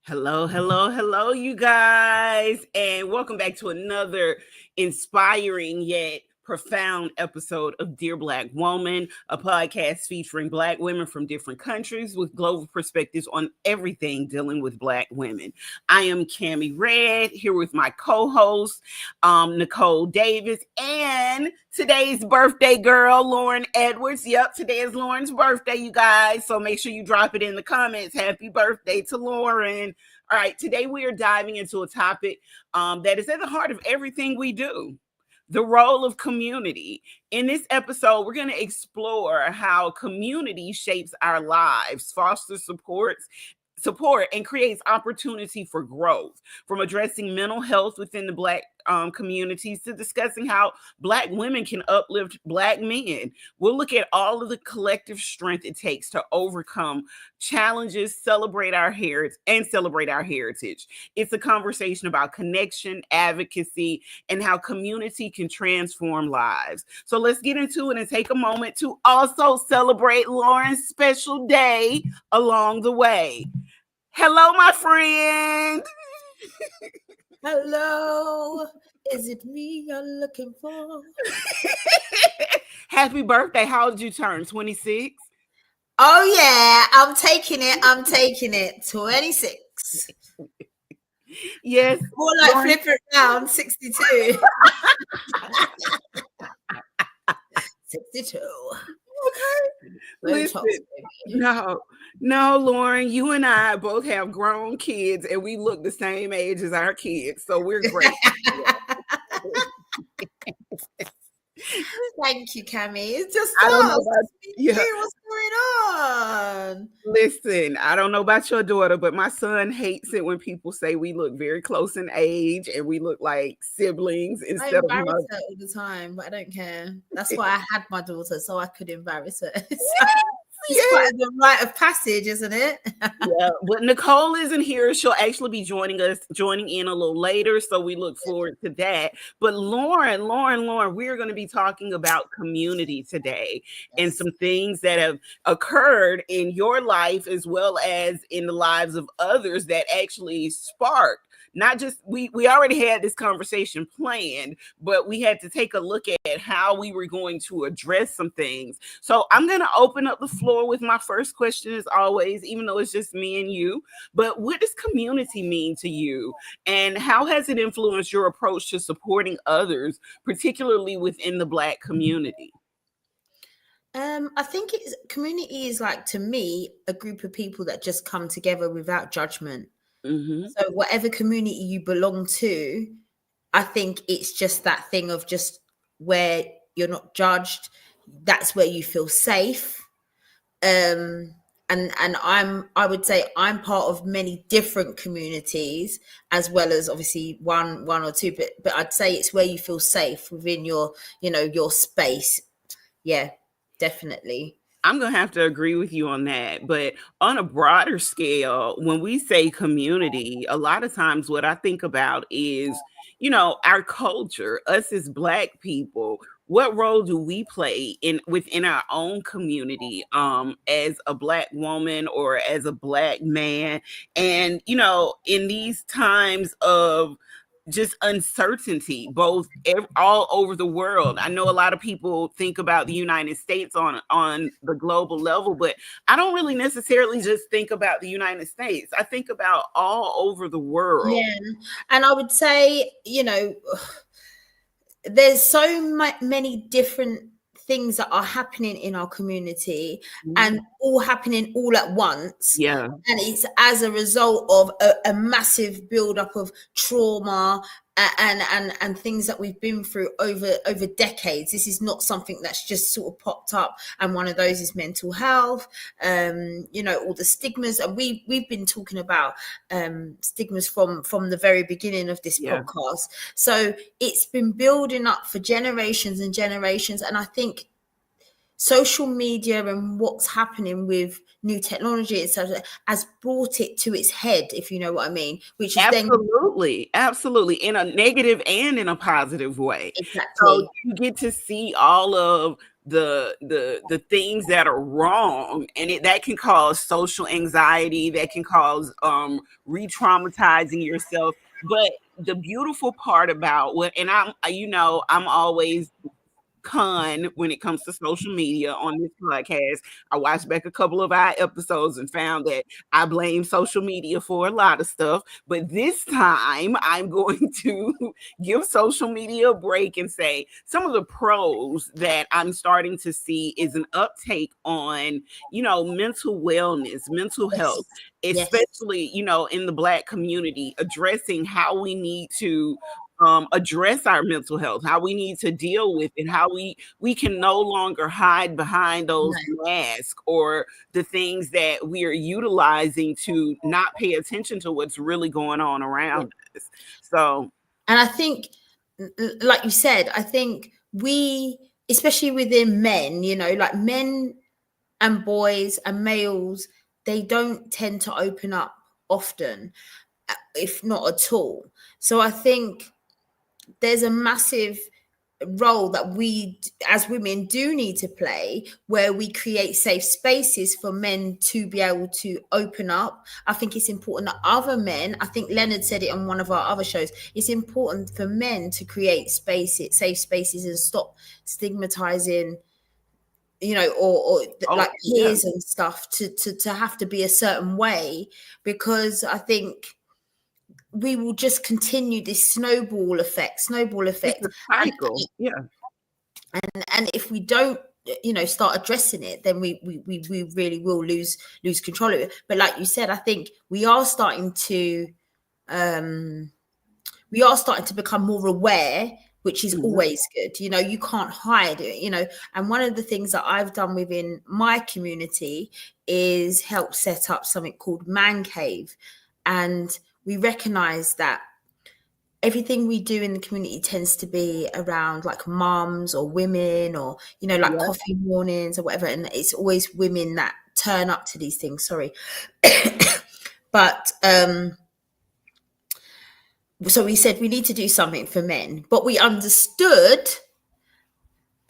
Hello, hello, hello, you guys, and welcome back to another inspiring yet profound episode of Dear Black Woman, a podcast featuring Black women from different countries with global perspectives on everything dealing with Black women. I am Cammie Red, here with my co-host, Nicole Davis, and today's birthday girl, Lauren Edwards. Yep, today is Lauren's birthday, you guys, so make sure you drop it in the comments. Happy birthday to Lauren. All right, today we are diving into a topic that is at the heart of everything we do: the role of community. In this episode, we're going to explore how community shapes our lives, fosters support and creates opportunity for growth, from addressing mental health within the Black communities to discussing how Black women can uplift Black men. We'll look at all of the collective strength it takes to overcome challenges, celebrate our heritage. It's a conversation about connection, advocacy, and how community can transform lives. So let's get into it and take a moment to also celebrate Lauren's special day along the way. Hello, my friend. Hello. Is it me you're looking for? Happy birthday. How did you turn? 26? Oh, yeah. I'm taking it. 26. Yes. More like flip it down. 62. 62. Okay. Listen, no, Lauren, you and I both have grown kids and we look the same age as our kids. So we're great. Thank you, Cammie. It's just I don't know about, what's going on? Listen, I don't know about your daughter, but my son hates it when people say we look very close in age and we look like siblings instead of I embarrass her all the time, but I don't care. That's why I had my daughter, so I could embarrass her. It's quite the rite of passage, isn't it? Yeah, but Nicole isn't here. She'll actually be joining in a little later, so we look forward to that. But Lauren, we're going to be talking about community today and some things that have occurred in your life as well as in the lives of others that actually sparked. Not just we already had this conversation planned, but we had to take a look at how we were going to address some things. So I'm going to open up the floor with my first question, as always, even though it's just me and you. But what does community mean to you, and how has it influenced your approach to supporting others, particularly within the Black community? I think community is, like, to me, a group of people that just come together without judgment. Mm-hmm. So whatever community you belong to, I think it's just that thing of just where you're not judged. That's where you feel safe. And I would say I'm part of many different communities, as well as obviously one or two, but I'd say it's where you feel safe within your space. Yeah, definitely. I'm going to have to agree with you on that. But on a broader scale, when we say community, a lot of times what I think about is, our culture, us as Black people. What role do we play within our own community as a Black woman or as a Black man? And, in these times of just uncertainty, all over the world. I know a lot of people think about the United States on the global level, but I don't really necessarily just think about the United States. I think about all over the world. Yeah, and I would say, there's so many different things that are happening in our community, and all happening all at once. Yeah. And it's as a result of a massive buildup of trauma and things that we've been through over decades. This is not something that's just sort of popped up, and one of those is mental health, all the stigmas. And we've been talking about stigmas from the very beginning of this podcast. So it's been building up for generations and generations, and I think social media and what's happening with new technology, etc., has brought it to its head, if you know what I mean. Which is absolutely, in a negative and in a positive way. Exactly. So you get to see all of the things that are wrong, and that can cause social anxiety, that can cause re-traumatizing yourself. But the beautiful part about what, and I'm always when it comes to social media on this podcast. I watched back a couple of our episodes and found that I blame social media for a lot of stuff. But this time I'm going to give social media a break and say some of the pros that I'm starting to see is an uptake on, mental wellness, mental health, Yes. Yes. especially, in the Black community, addressing how we need to address our mental health, how we need to deal with it, how we can no longer hide behind No. those masks or the things that we are utilizing to not pay attention to what's really going on Yeah. around us. So, And I think, like you said, I think we, especially within men, like men and boys and males, they don't tend to open up often, if not at all. So I think there's a massive role that we as women do need to play, where we create safe spaces for men to be able to open up. I think it's important that other men, I think Leonard said it on one of our other shows, it's important for men to create spaces, safe spaces, and stop stigmatizing, or oh like yeah, peers and stuff, to have to be a certain way, because I think we will just continue this snowball it's effect. a cycle. Yeah, And if we don't, start addressing it, then we really will lose control of it. But like you said, I think um we are starting to become more aware, which is mhm, always good. You can't hide it. And one of the things that I've done within my community is help set up something called Man Cave. And we recognize that everything we do in the community tends to be around like moms or women, or like yeah. coffee mornings or whatever, and it's always women that turn up to these things, sorry. But so we said we need to do something for men, but we understood,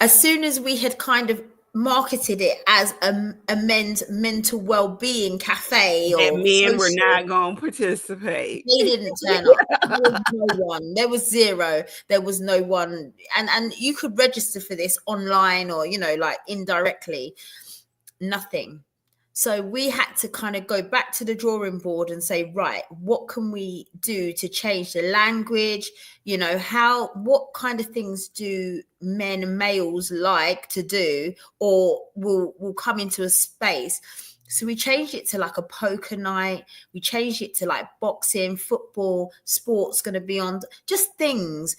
as soon as we had kind of marketed it as a men's mental well-being cafe That or men were social, not going to participate. they didn't turn up. There was no one. There was zero. There was no one. And you could register for this online, or like indirectly. Nothing. So we had to kind of go back to the drawing board and say, right, what can we do to change the language? What kind of things do men and males like to do, or will come into a space? So we changed it to like a poker night. We changed it to like boxing, football, sports going to be on, just things.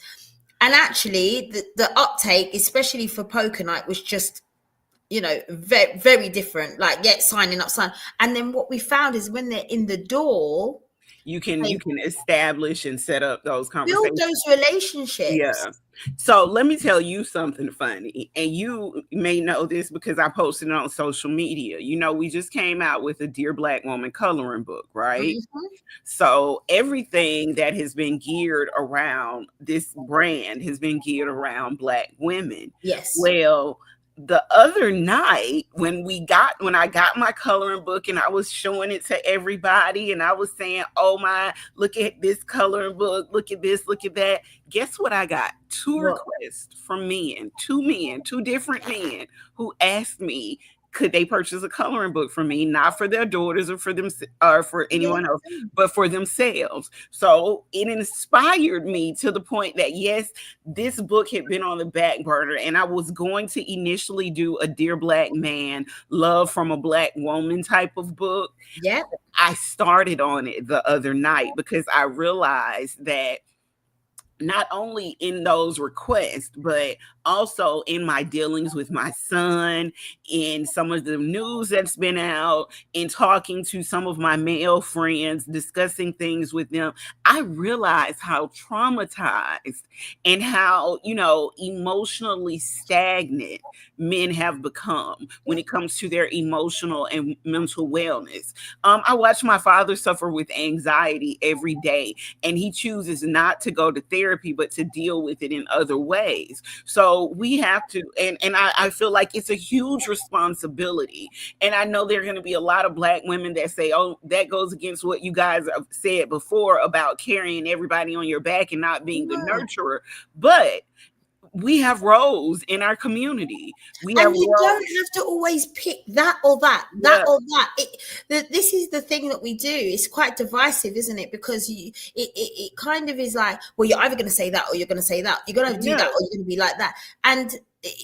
And actually, the uptake, especially for poker night, was just, very, very different. Like, yeah, signing up, sign. And then what we found is when they're in the door, you can they you can establish and set up those build conversations. those relationships. Yeah. So let me tell you something funny. And you may know this because I posted it on social media. We just came out with a Dear Black Woman coloring book, right? Mhm. So everything that has been geared around this brand has been geared around Black women. Yes. Well, the other night when I got my coloring book and I was showing it to everybody and I was saying, "Oh my, look at this coloring book, look at this, look at that." Guess what I got? Two What? requests from men, two different men who asked me could they purchase a coloring book for me, not for their daughters or for them or for Yeah. anyone else, but for themselves. So it inspired me to the point that yes, this book had been on the back burner, and I was going to initially do a Dear Black Man, Love from a Black Woman type of book. Yeah. I started on it the other night because I realized that not only in those requests, but also in my dealings with my son, in some of the news that's been out, in talking to some of my male friends, discussing things with them, I realized how traumatized and how, emotionally stagnant men have become when it comes to their emotional and mental wellness. I watch my father suffer with anxiety every day, and he chooses not to go to therapy but to deal with it in other ways. So So we have to, and I feel like it's a huge responsibility. And I know there are going to be a lot of Black women that say, oh, that goes against what you guys have said before about carrying everybody on your back and not being the Yeah. nurturer. But we have roles in our community. We have And you roles. don't have to always pick that or that Yeah, or that. This is the thing that we do. It's quite divisive, isn't it? Because it kind of is like, well, you're either going to say that or you're going to say that. You're going to do that yeah. or you're going to be like that. And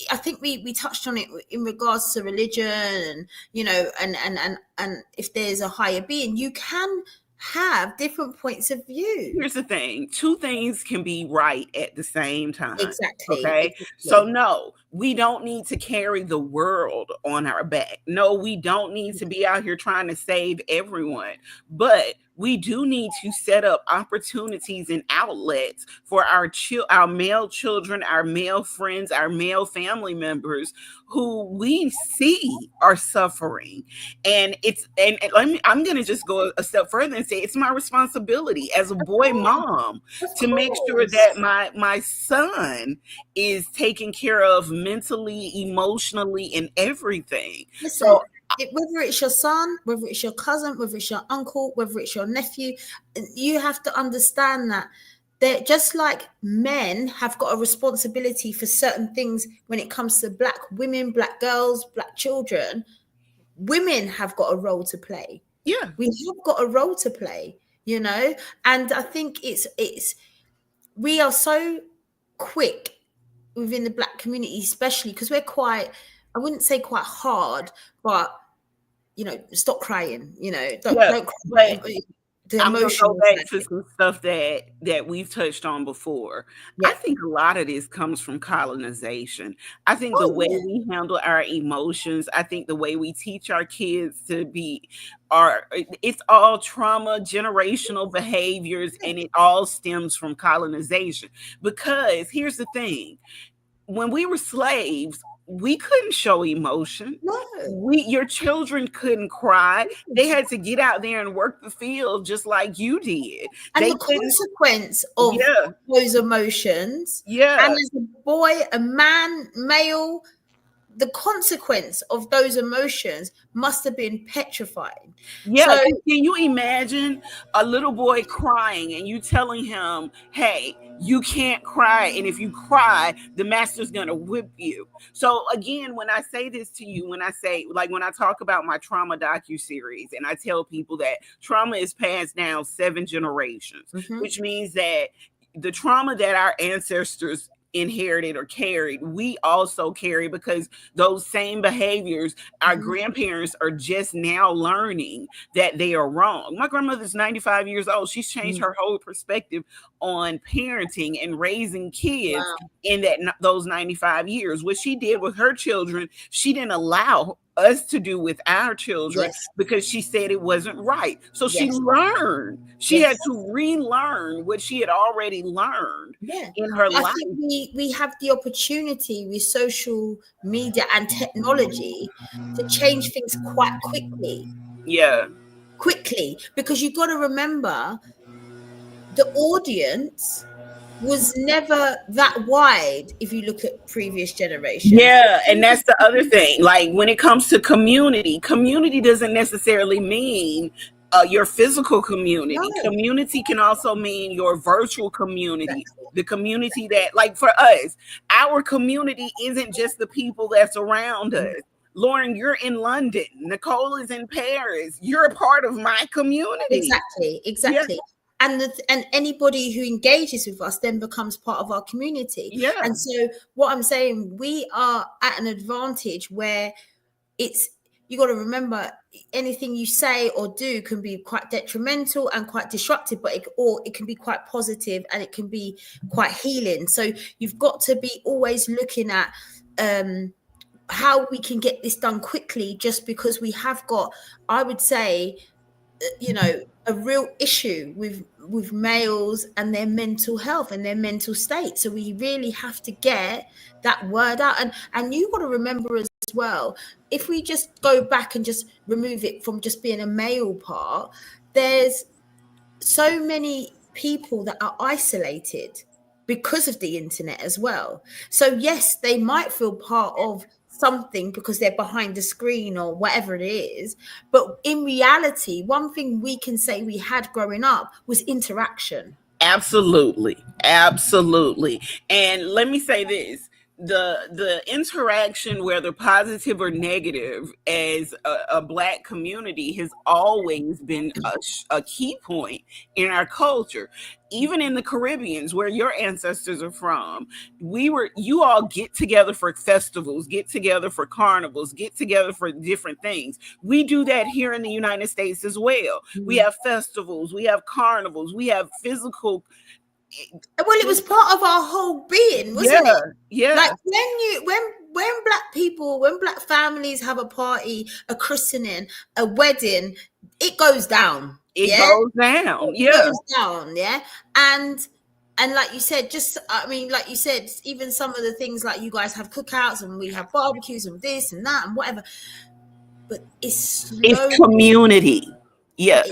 I think we touched on it in regards to religion, and and if there's a higher being, you can have different points of view. Here's the thing, two things can be right at the same time. Exactly, Okay. So, exactly. no, we don't need to carry the world on our back. No, we don't need to be out here trying to save everyone. But we do need to set up opportunities and outlets for our male children, our male friends, our male family members who we see are suffering. And I'm going to just go a step further and say it's my responsibility as a boy mom Of to make sure that course. my son is taken care of mentally, emotionally, and everything. Listen, So whether it's your son, whether it's your cousin, whether it's your uncle, whether it's your nephew, you have to understand that they're just like men have got a responsibility for certain things when it comes to Black women, Black girls, Black children. Women have got a role to play. yeah, We have got a role to play, and I think it's we are so quick within the Black community, especially because we're quite, I wouldn't say quite hard, but stop crying, yeah, don't but cry. The I'm gonna go emotional back side to of it. some stuff that we've touched on before. I Yeah. think a lot of this comes from colonization. I think the Oh way yeah. we handle our emotions, I think the way we teach our kids to be are it's all trauma, generational behaviors, Yeah. and it all stems from colonization. Because here's the thing, when we were slaves, we couldn't show emotion. No. Your children couldn't cry. They had to get out there and work the field just like you did. And They the couldn't. consequence of Yeah, those emotions, and yeah. as a boy, a man, male, the consequence of those emotions must have been petrifying. Yeah, So can you imagine a little boy crying and you telling him, "Hey, you can't cry, and if you cry, the master's gonna whip you." So again, when I say this to you, when I say, like, when I talk about my trauma docu series, and I tell people that trauma is passed down 7 generations, mhm, which means that the trauma that our ancestors inherited or carried, we also carry, because those same behaviors our mhm, grandparents are just now learning that they are wrong. My grandmother's 95 years old. She's changed mhm. her whole perspective on parenting and raising kids Wow. in those 95 years. What she did with her children, she didn't allow us to do with our children Yes. because she said it wasn't right. So she Yes. learned. She had Yes. to relearn what she had already learned Yeah. in her But I life. think we have the opportunity with social media and technology to change things quite Yeah. because you've got to remember the audience was never that wide if you look at previous generations. Yeah, and that's the other thing. Like, when it comes to community, community doesn't necessarily mean your physical community. No, Community can also mean your virtual community, exactly. the community that, like, for us, our community isn't just the people that's around us. Lauren, you're in London. Nicole is in Paris. You're a part of my community. Exactly, Yeah, exactly. And anybody who engages with us then becomes part of our community. yeah, And so what I'm saying, we are at an advantage where it's, you got to remember, anything you say or do can be quite detrimental and quite disruptive, but or it can be quite positive and it can be quite healing. So you've got to be always looking at how we can get this done quickly, just because we have got, I would say, a real issue with males and their mental health and their mental state. So we really have to get that word out. And you got to remember as well, if we just go back and just remove it from just being a male part, there's so many people that are isolated. because of the internet as well. So yes, they might feel part of something because they're behind the screen or whatever it is, but in reality, one thing we can say we had growing up was interaction. Absolutely. Absolutely. And let me say this, the interaction, whether positive or negative, as a black community has always been a key point in our culture. Even in the Caribbeans, where your ancestors are from, you all get together for festivals, get together for carnivals, get together for different things. We do that here in the United States as well. We Mm. have festivals, we have carnivals, we have physical. Well, it was part of our whole being, wasn't it? Yeah, Like yeah. when black people, when black families have a party, a christening, a wedding, it goes down. It Yeah, goes down. it Yeah. goes down. Yeah, and like you said, just I mean, like you said, even some of the things like you guys have cookouts and we have barbecues and this and that and whatever, but it's It's slowly, community. Yeah.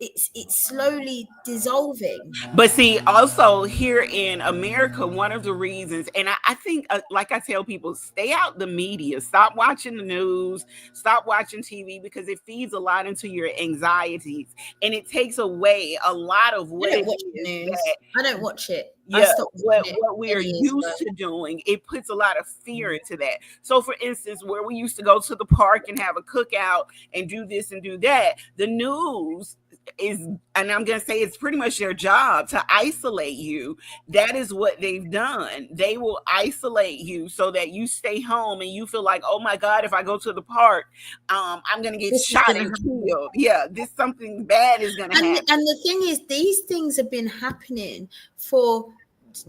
it, it's slowly dissolving. But see, also here in America, one of the reasons, and I think, like I tell people, stay out the media, stop watching the news, stop watching TV, because it feeds a lot into your anxieties and it takes away a lot of I what don't it watch the is news. that, I don't watch it. I yeah, stopped watching it what we are many years ago. used to doing. It puts a lot of fear into that. So for instance, where we used to go to the park and have a cookout and do this and do that, the news is, and I'm going to say it's pretty much their job to isolate you. That is what they've done. They will isolate you so that you stay home and you feel like, oh my God, if I go to the park, I'm going to get This is shot gonna and happen. killed. Yeah, this something bad is going to happen. And the thing is, these things have been happening for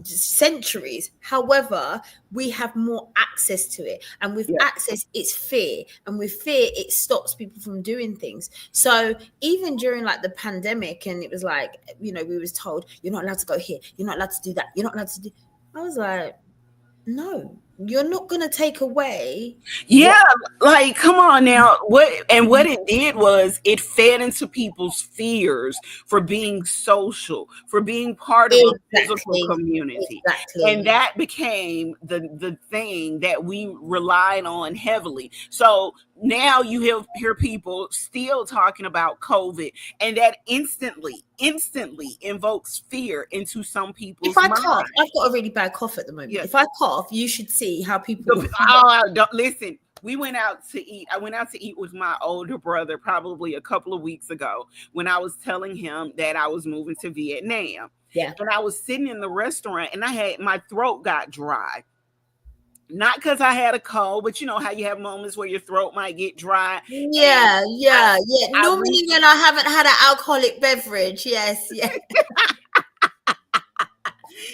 centuries. However, we have more access to it, and with Yeah. access, it's fear, and with fear, it stops people from doing things. So even during like the pandemic, and it was like, you know, we was told you're not allowed to go here, you're not allowed to do that, you're not allowed to do. I was like, no, you're not going to take away what. Yeah, like come on now. What it did was it fed into people's fears for being social, for being part of a physical Exactly, community. And exactly. that became the thing that we relied on heavily. So now you hear people still talking about COVID, and that instantly invokes fear into some If people's I mind. cough, I've got a really bad cough at the moment. Yeah. If I cough, you should see how people. Don't listen. We went out to eat. I went out to eat with my older brother probably a couple of weeks ago when I was telling him that I was moving to Vietnam. Yeah. And I was sitting in the restaurant and my throat got dry. Not because I had a cold, but you know how you have moments where your throat might get dry. And Yeah, I, yeah, yeah. I Normally, reached when I haven't had an alcoholic beverage, yes, yeah.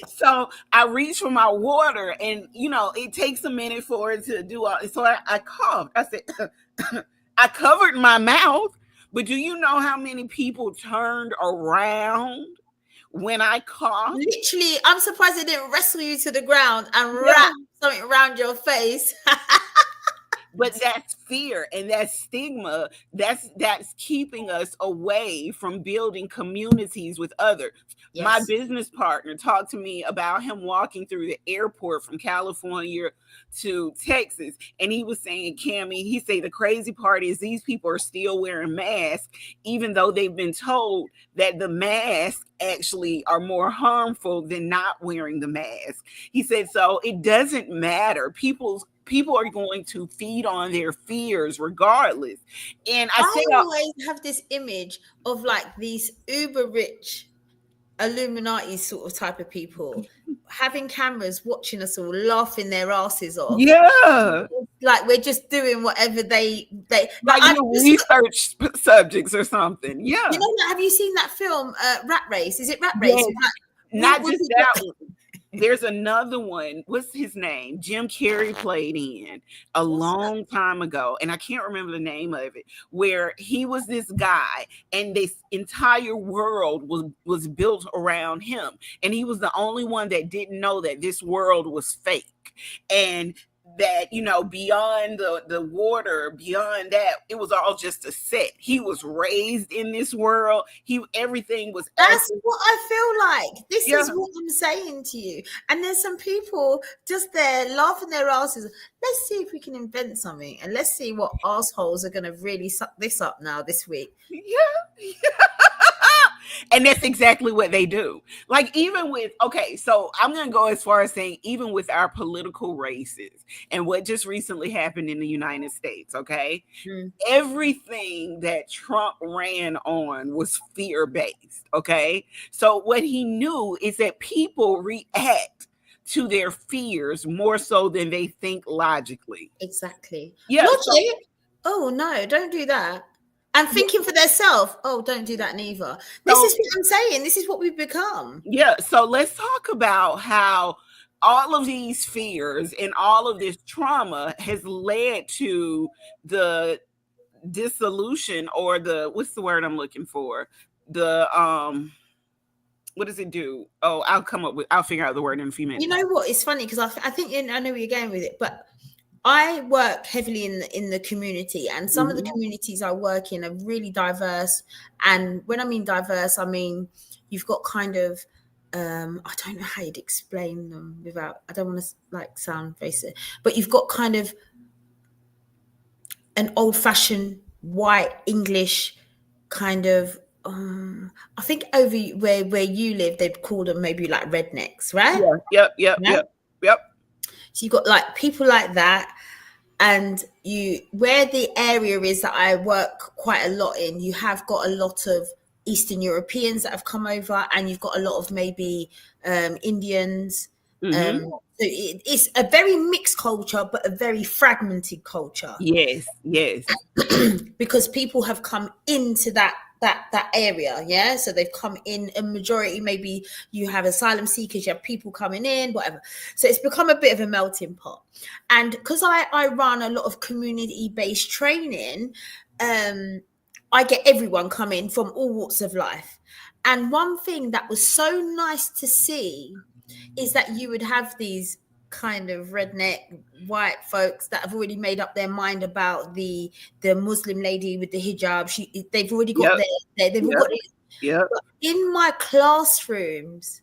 So I reached for my water, and you know it takes a minute for it to do all. So I coughed. I said, I covered my mouth, but do you know how many people turned around when I coughed? Literally, I'm surprised they didn't wrestle you to the ground and Yeah. wrap something around your face. But that's fear and that's stigma. That's keeping us away from building communities with others. My Yes. business partner talked to me about him walking through the airport from California to Texas, and he was saying, Cammy, he said the crazy part is these people are still wearing masks, even though they've been told that the masks actually are more harmful than not wearing the mask. He said, so it doesn't matter. People are going to feed on their fears regardless. And I say, I always have this image of like these uber rich Illuminati sort of type of people having cameras watching us all laughing their asses off. yeah, Like we're just doing whatever they like. like I you just, research subjects or something. you Yeah, know, like, have you seen that film, Rat Race? Is it Rat Race? yes, With, like, not with just people. that one. There's another one. What's his name? Jim Carrey played in a What's that? long time ago, and I can't remember the name of it. Where he was this guy, and this entire world was built around him, and he was the only one that didn't know that this world was fake. And that, you know, beyond the water, beyond that, it was all just a set. He was raised in this world. Everything was That's actually, what I feel like. This yeah. is what I'm saying to you. And there's some people just there laughing their asses. Let's see if we can invent something, and let's see what assholes are going to really suck this up now this week. Yeah. And that's exactly what they do. Like, even with, okay, so I'm going to go as far as saying, even with our political races and what just recently happened in the United States, okay, everything that Trump ran on was fear based, okay? So what he knew is that people react to their fears more so than they think logically. Exactly. Yeah. So, Logic. Oh no, don't do that. And thinking for themselves. Oh, don't do that neither. This so is what I'm saying. This is what we've become. yeah, so let's talk about how all of these fears and all of this trauma has led to the dissolution, or the, what's the word I'm looking for? The what does it do? Oh, I'll figure out the word in a few You minutes. know what? It's funny because I think I know where you're going with it, but I work heavily in the community, and some of the Mhm. communities I work in are really diverse. And when I mean diverse, I mean you've got kind of I don't know how you'd explain them without, I don't want to like sound racist, but you've got kind of an old-fashioned white English kind of I think over where you live they'd call them maybe like rednecks, right? Yeah. Yep. Yep. Yeah. Yep. Yep. So you've got like people like that, and you where the area is that I work quite a lot in, you have got a lot of Eastern Europeans that have come over, and you've got a lot of maybe Indians. Mm-hmm. It's a very mixed culture, but a very fragmented culture Yes. Yes. because people have come into that area. Yeah, so they've come in a majority. Maybe you have asylum seekers, you have people coming in, whatever. So it's become a bit of a melting pot. And because I run a lot of community based training, I get everyone coming from all walks of life. And one thing that was so nice to see is that you would have these kind of redneck white folks that have already made up their mind about the Muslim lady with the hijab. They've already got Yep. they've all Yep. got it. Yep. But in my classrooms,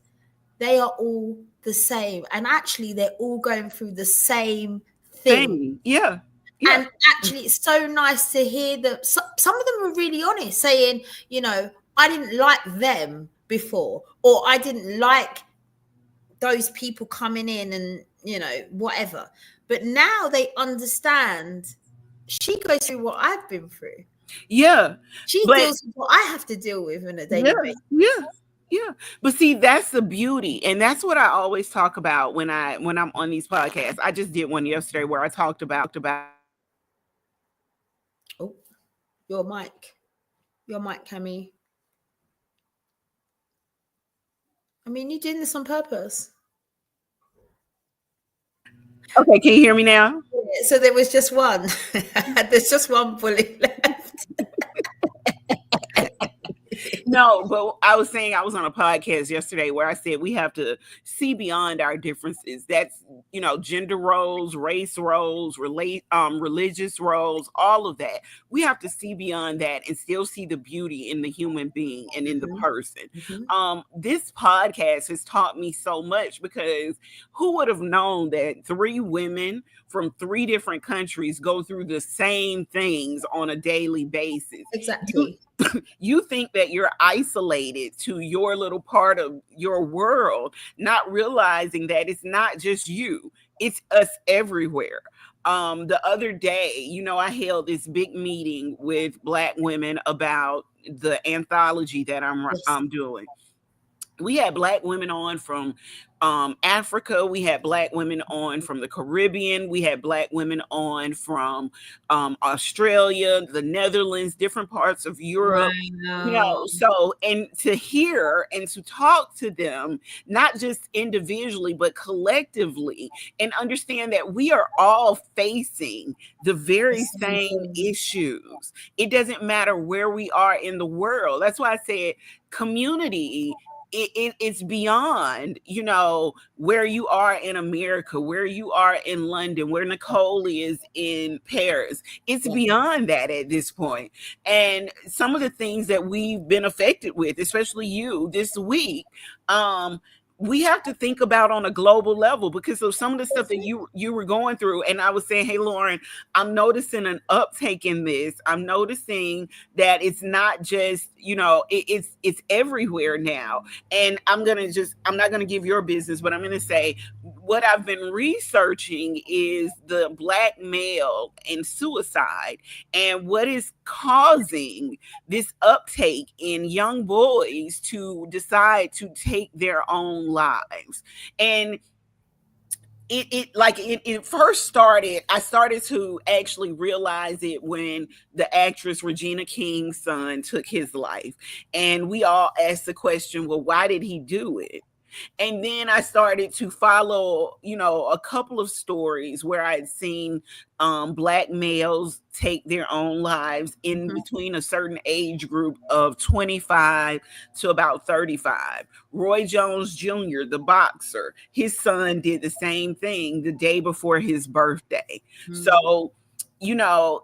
they are all the same, and actually they're all going through the same thing. Thing. Yeah. Yeah. And actually, it's so nice to hear that some of them are really honest, saying, you know, I didn't like them before, or I didn't like those people coming in and, you know, whatever. But now they understand she goes through what I've been through. Yeah. She But deals with what I have to deal with on a yeah. daily basis. Yeah. Yeah. But see, that's the beauty. And that's what I always talk about when I'm on these podcasts. I just did one yesterday where I talked about Oh, your mic, Cammy. I mean, you're doing this on purpose. okay, can you hear me now? So there was just one. There's just one bullet left. No, but I was saying, I was on a podcast yesterday where I said we have to see beyond our differences. That's, you know, gender roles, race roles, religious roles, all of that. We have to see beyond that and still see the beauty in the human being and in the person. This podcast has taught me so much, because who would have known that three women from three different countries go through the same things on a daily basis? Exactly. You think that you're isolated to your little part of your world, not realizing that it's not just you, it's us everywhere. The other day, you know, I held this big meeting with Black women about the anthology that I'm doing. We had Black women on from Africa. We had Black women on from the Caribbean. We had Black women on from Australia, the Netherlands, different parts of Europe. You know, Wow. so, and to hear and to talk to them, not just individually, but collectively, and understand that we are all facing the very same issues. It doesn't matter where we are in the world. That's why I said community it's beyond, where you are in America, where you are in London, where Nicole is in Paris. It's Yeah. beyond that at this point. And some of the things that we've been affected with, especially you this week, we have to think about on a global level because of some of the stuff that you were going through. And I was saying, hey Lauren, I'm noticing an uptake in this. I'm noticing that it's not just, it's everywhere now. And I'm not gonna give your business, but I'm gonna say what I've been researching is the black male and suicide and what is causing this uptake in young boys to decide to take their own lives. And it first started, I started to actually realize it when the actress Regina King's son took his life. And we all asked the question, well, why did he do it? And then I started to follow, a couple of stories where I had seen black males take their own lives in Mhm. between a certain age group of 25 to about 35. Roy Jones Jr., the boxer, his son did the same thing the day before his birthday. Mhm. So,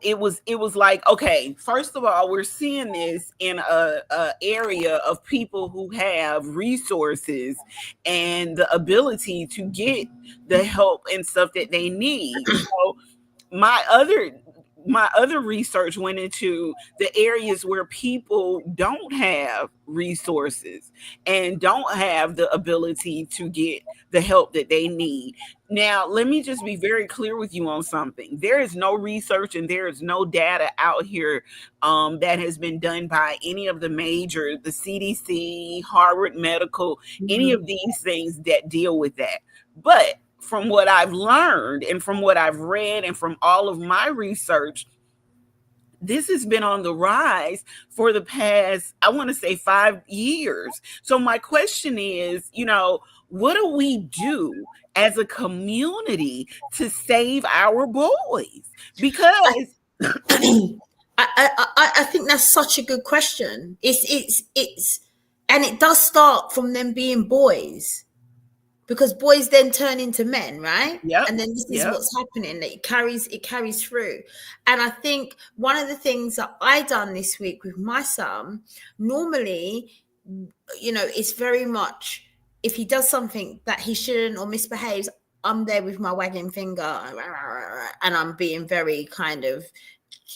it was like, okay, first of all, we're seeing this in a area of people who have resources and the ability to get the help and stuff that they need. So my other my other research went into the areas where people don't have resources and don't have the ability to get the help that they need. Now, let me just be very clear with you on something. There is no research and there is no data out here that has been done by any of the CDC, Harvard Medical, any Mhm. of these things that deal with that. But from what I've learned and from what I've read and from all of my research, this has been on the rise for the past, I want to say, 5 years. So my question is, what do we do as a community to save our boys? Because I think that's such a good question. And it does start from them being boys, because boys then turn into men, right? yep, And then this is yep, what's happening. That it carries through. And I think one of the things that I done this week with my son, normally, it's very much, if he does something that he shouldn't or misbehaves, I'm there with my wagging finger, and I'm being very kind of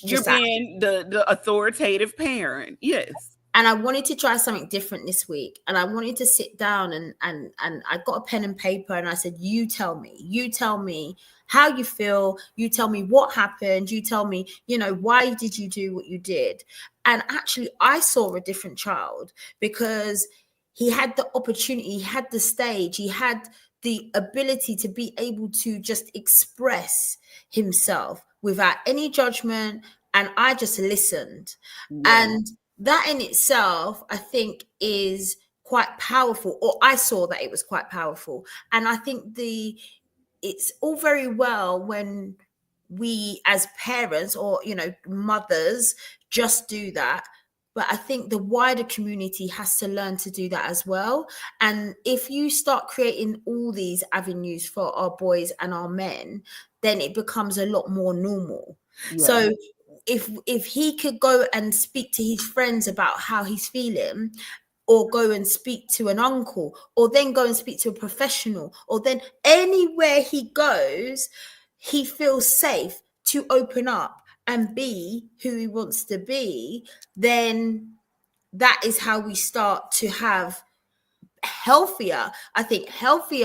you're just that. being the authoritative parent. Yes. And I wanted to try something different this week. And I wanted to sit down and I got a pen and paper and I said, you tell me how you feel. You tell me what happened. You tell me, why did you do what you did? And actually, I saw a different child because he had the opportunity, he had the stage, he had the ability to be able to just express himself without any judgment. And I just listened. Yeah. And that in itself, I think, is quite powerful, or I saw that it was quite powerful. And I think it's all very well when we as parents or mothers just do that, but I think the wider community has to learn to do that as well. And if you start creating all these avenues for our boys and our men, then it becomes a lot more normal. Yeah. So if he could go and speak to his friends about how he's feeling, or go and speak to an uncle, or then go and speak to a professional, or then anywhere he goes, he feels safe to open up and be who he wants to be, then that is how we start to have healthier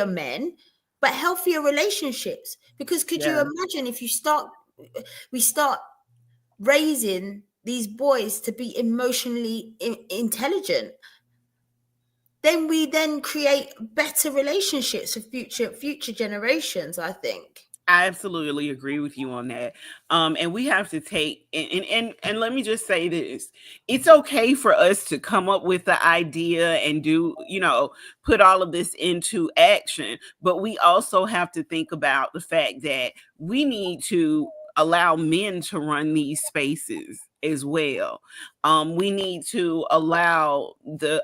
men, but healthier relationships. Because could you Yeah. imagine if we start raising these boys to be emotionally intelligent, then we then create better relationships for future generations, I think. I absolutely agree with you on that. And we have to take and let me just say this. It's okay for us to come up with the idea and do, put all of this into action, but we also have to think about the fact that we need to allow men to run these spaces. as well. We need to allow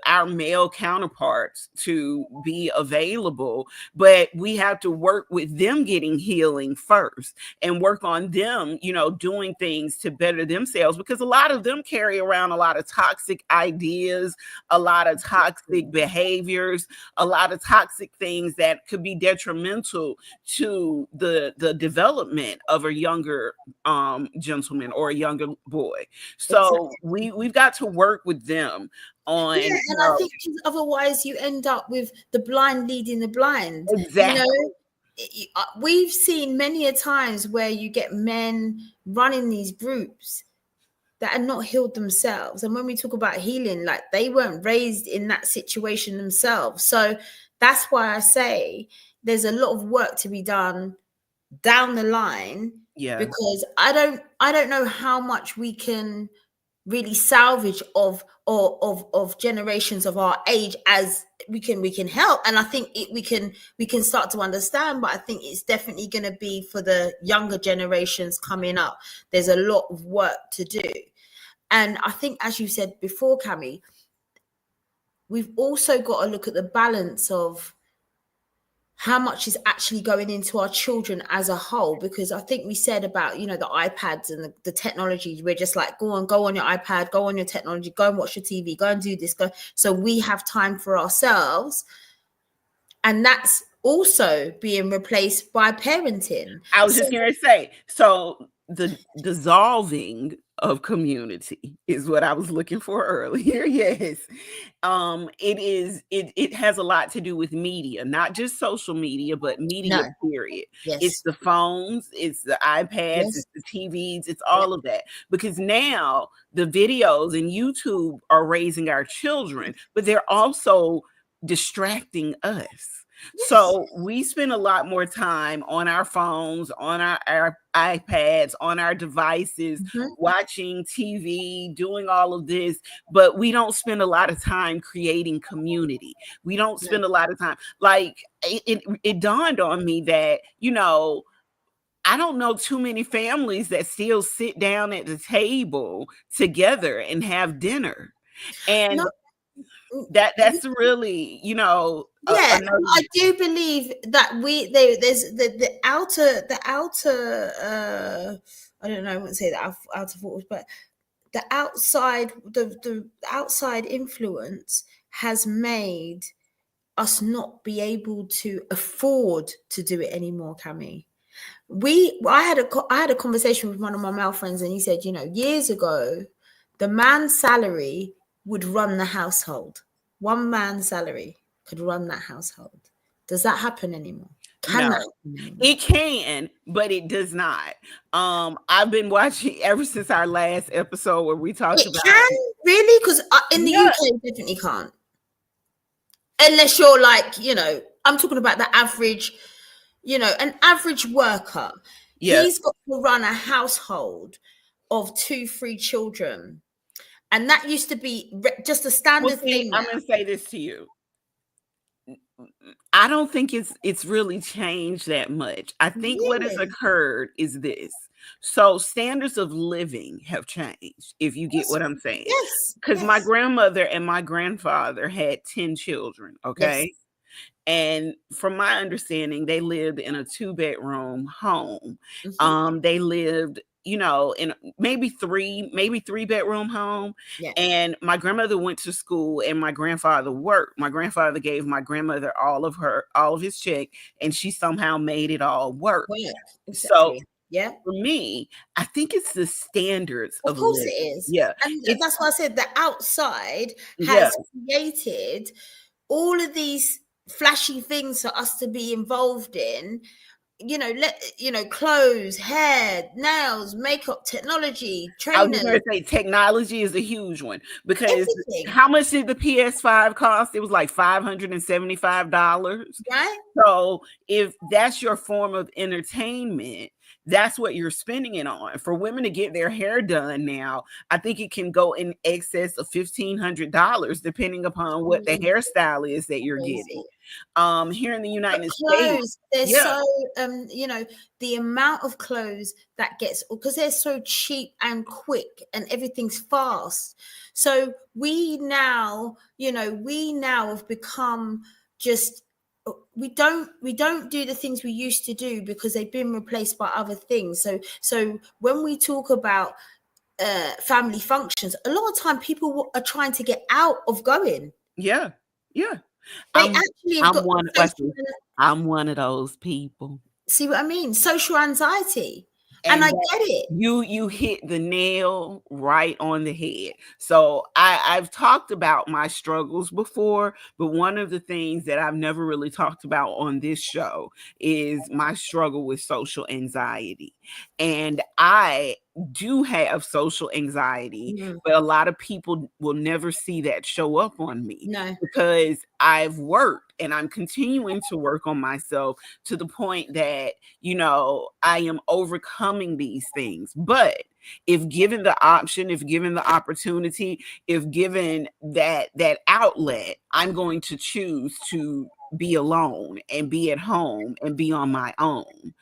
our male counterparts to be available, but we have to work with them getting healing first and work on them, doing things to better themselves, because a lot of them carry around a lot of toxic ideas, a lot of toxic behaviors, a lot of toxic things that could be detrimental to the development of a younger gentleman or a younger boy. So Exactly. we've got to work with them on, Yeah, and I think otherwise you end up with the blind leading the blind. exactly. We've seen many a times where you get men running these groups that are not healed themselves. And when we talk about healing, like they weren't raised in that situation themselves. So that's why I say there's a lot of work to be done down the line, Yeah. because I don't know how much we can really salvage of generations of our age, as we can help. And I think we can start to understand, but I think it's definitely going to be for the younger generations coming up. There's a lot of work to do. And I think, as you said before, Cami, we've also got to look at the balance of how much is actually going into our children as a whole. Because I think we said about, the iPads and the technology, we're just like, go on your iPad, go on your technology, go and watch your TV, go and do this, go. So we have time for ourselves. And that's also being replaced by parenting. I was So just going to say, so the dissolving of community is what I was looking for earlier. Yes. It has a lot to do with media, not just social media, but no, media period. It's yes, the phones, it's the iPads, yes, it's the TVs, it's yeah, all of that. Because now the videos and YouTube are raising our children, but they're also distracting us. yes. So we spend a lot more time on our phones, on our iPads, on our devices, Mhm. watching TV, doing all of this, but we don't spend a lot of time creating community. We don't No. spend a lot of time. Like it dawned on me that, I don't know too many families that still sit down at the table together and have dinner. No, And mm, that's really, yeah, another. I do believe that there's the outer I don't know, I wouldn't say the outer force, but the outside influence has made us not be able to afford to do it anymore, Cami. I had a conversation with one of my male friends, and he said, years ago, the man's salary would run the household. One man's salary could run that household. Does that happen anymore? Can that No, happen anymore? it can, but it does not. I've been watching ever since our last episode where we talked It about. can, really, because in the Yeah, UK, it definitely can't. Unless you're like, I'm talking about the average, an average worker. yeah. He's got to run a household of 2, 3 children. And that used to be just a Well, standard see, thing I'm now. gonna say this to you. I don't think it's really changed that much. I think what has Really? occurred is this. So standards of living have changed, if you get Yes, what I'm saying. yes, Because my yes, grandmother and my grandfather had 10 children, yes. okay? And from my understanding, they lived in a 2-bedroom home. Hmm. They lived, in maybe 3-bedroom home. Yeah. And my grandmother went to school and my grandfather worked. My grandfather gave my grandmother all of his check, and she somehow made it all work. Work. So Exactly. Yeah. for me, I think it's the standards Of of course it living. is. Yeah. And It's that's why I said the outside yeah. has created all of these flashy things for us to be involved in. Clothes, hair, nails, makeup, technology, I was just trainers, gonna say technology is a huge one because everything, how much did the PS5 cost? It was like $575. right? So if that's your form of entertainment, that's what you're spending it on. For women to get their hair done now, I think it can go in excess of $1,500 depending upon what the hairstyle is that you're getting. Crazy. Here in the But United States, clothes, they're yeah, so the amount of clothes that gets, because they're so cheap and quick and everything's fast. So we now have become just, we don't do the things we used to do because they've been replaced by other things. So when we talk about family functions, a lot of time people are trying to get out of going. yeah, yeah. They I'm actually have I'm got one watch this. I'm one of those people. see what I mean? Social anxiety. And And I that get it. you hit the nail right on the head. So I've talked about my struggles before, but one of the things that I've never really talked about on this show is my struggle with social anxiety. And I do have social anxiety, Mm, but a lot of people will never see that show up on me no. because I've worked and I'm continuing to work on myself to the point that, I am overcoming these things. But if given the option, if given the opportunity, if given that outlet, I'm going to choose to be alone and be at home and be on my own.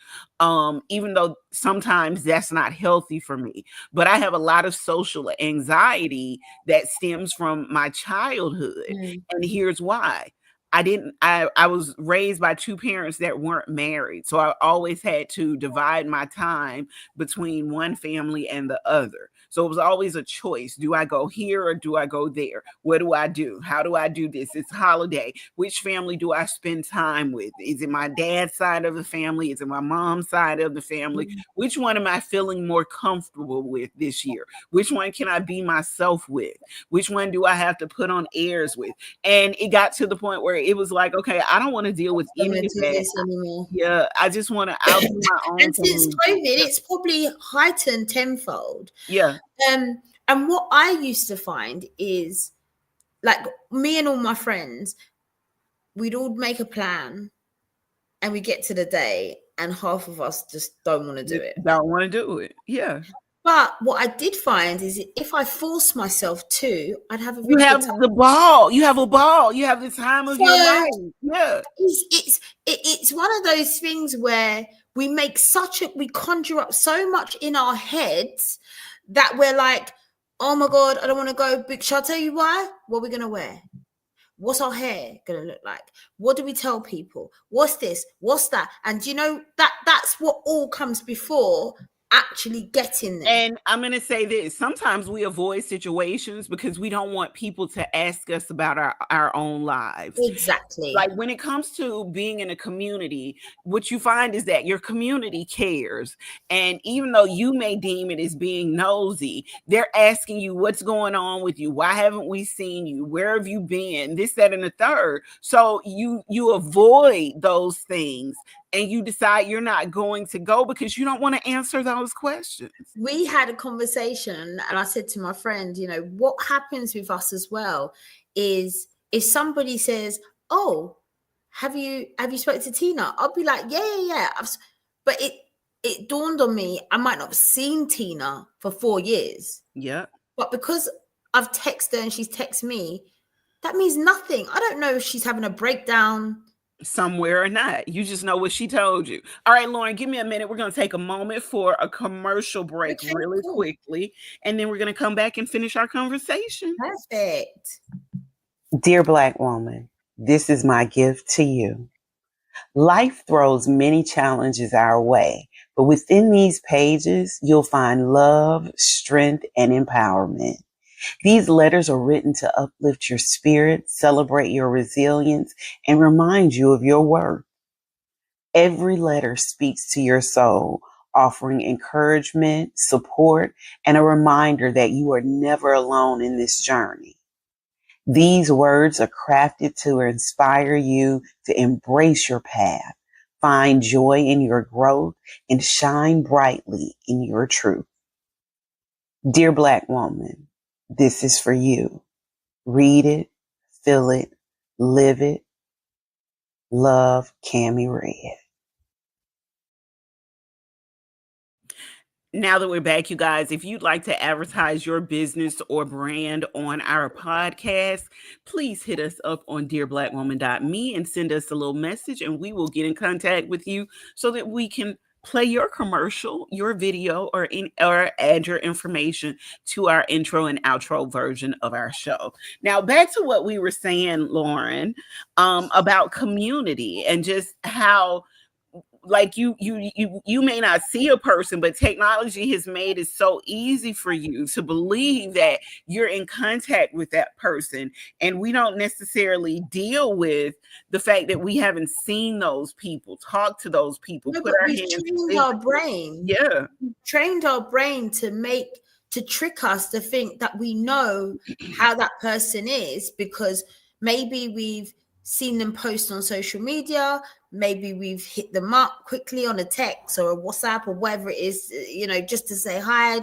Even though sometimes that's not healthy for me. But I have a lot of social anxiety that stems from my childhood. Mm, And here's why. I was raised by two parents that weren't married. So I always had to divide my time between one family and the other. So it was always a choice. Do I go here or do I go there? What do I do? How do I do this? It's holiday. Which family do I spend time with? Is it my dad's side of the family? Is it my mom's side of the family? mm. Which one am I feeling more comfortable with this year? Which one can I be myself with? Which one do I have to put on airs with? And it got to the point where it was like, okay, I don't want to deal with I'm any gonna of do that. this anymore. Yeah, I just want to, I'll do my own And since thing. COVID, it's probably heightened tenfold. Yeah. And what I used to find is, like, me and all my friends, we'd all make a plan and we get to the day and half of us just don't want to do it. Don't want to do it. Yeah. But what I did find is if I forced myself to, I'd have a You really good have time. the ball. You have a ball. You have the time of your So life. Yeah. it's one of those things where we conjure up so much in our heads that we're like, oh my god, I don't want to go. But shall I tell you why? What are we gonna wear? What's our hair gonna look like? What do we tell people? What's this? What's that? And that's what all comes before actually getting there. And I'm going to say this. Sometimes we avoid situations because we don't want people to ask us about our own lives. Exactly. Like when it comes to being in a community, what you find is that your community cares. And even though you may deem it as being nosy, they're asking you what's going on with you. Why haven't we seen you? Where have you been? This, that, and the third. So you avoid those things and you decide you're not going to go because you don't want to answer those questions. We had a conversation and I said to my friend, what happens with us as well is if somebody says, oh, have you spoken to Tina? I'll be like, yeah. But it dawned on me, I might not have seen Tina for 4 years. Yeah. But because I've texted her and she's texted me, that means nothing. I don't know if she's having a breakdown somewhere or not. You just know what she told you. All right, Lauren, give me a minute. We're going to take a moment for a commercial break really cool. quickly, and then we're going to come back and finish our conversation. Perfect. Dear Black woman, this is my gift to you. Life throws many challenges our way, but within these pages, you'll find love, strength, and empowerment. These letters are written to uplift your spirit, celebrate your resilience, and remind you of your worth. Every letter speaks to your soul, offering encouragement, support, and a reminder that you are never alone in this journey. These words are crafted to inspire you to embrace your path, find joy in your growth, and shine brightly in your truth. Dear Black woman, this is for you. Read it, feel it, live it. Love, Cammie Red. Now that we're back, you guys, if you'd like to advertise your business or brand on our podcast, please hit us up on dearblackwoman.me and send us a little message, and we will get in contact with you so that we can play your commercial, your video, or add your information to our intro and outro version of our show. Now, back to what we were saying, Lauren, about community and just how, like, you may not see a person, but technology has made it so easy for you to believe that you're in contact with that person, and we don't necessarily deal with the fact that we haven't seen those people, talk to those people, No, put but our we've hands trained our brain. yeah, Trained our brain to trick us to think that we know how that person is, because maybe we've seen them post on social media, maybe we've hit them up quickly on a text or a WhatsApp or whatever it is, just to say hi.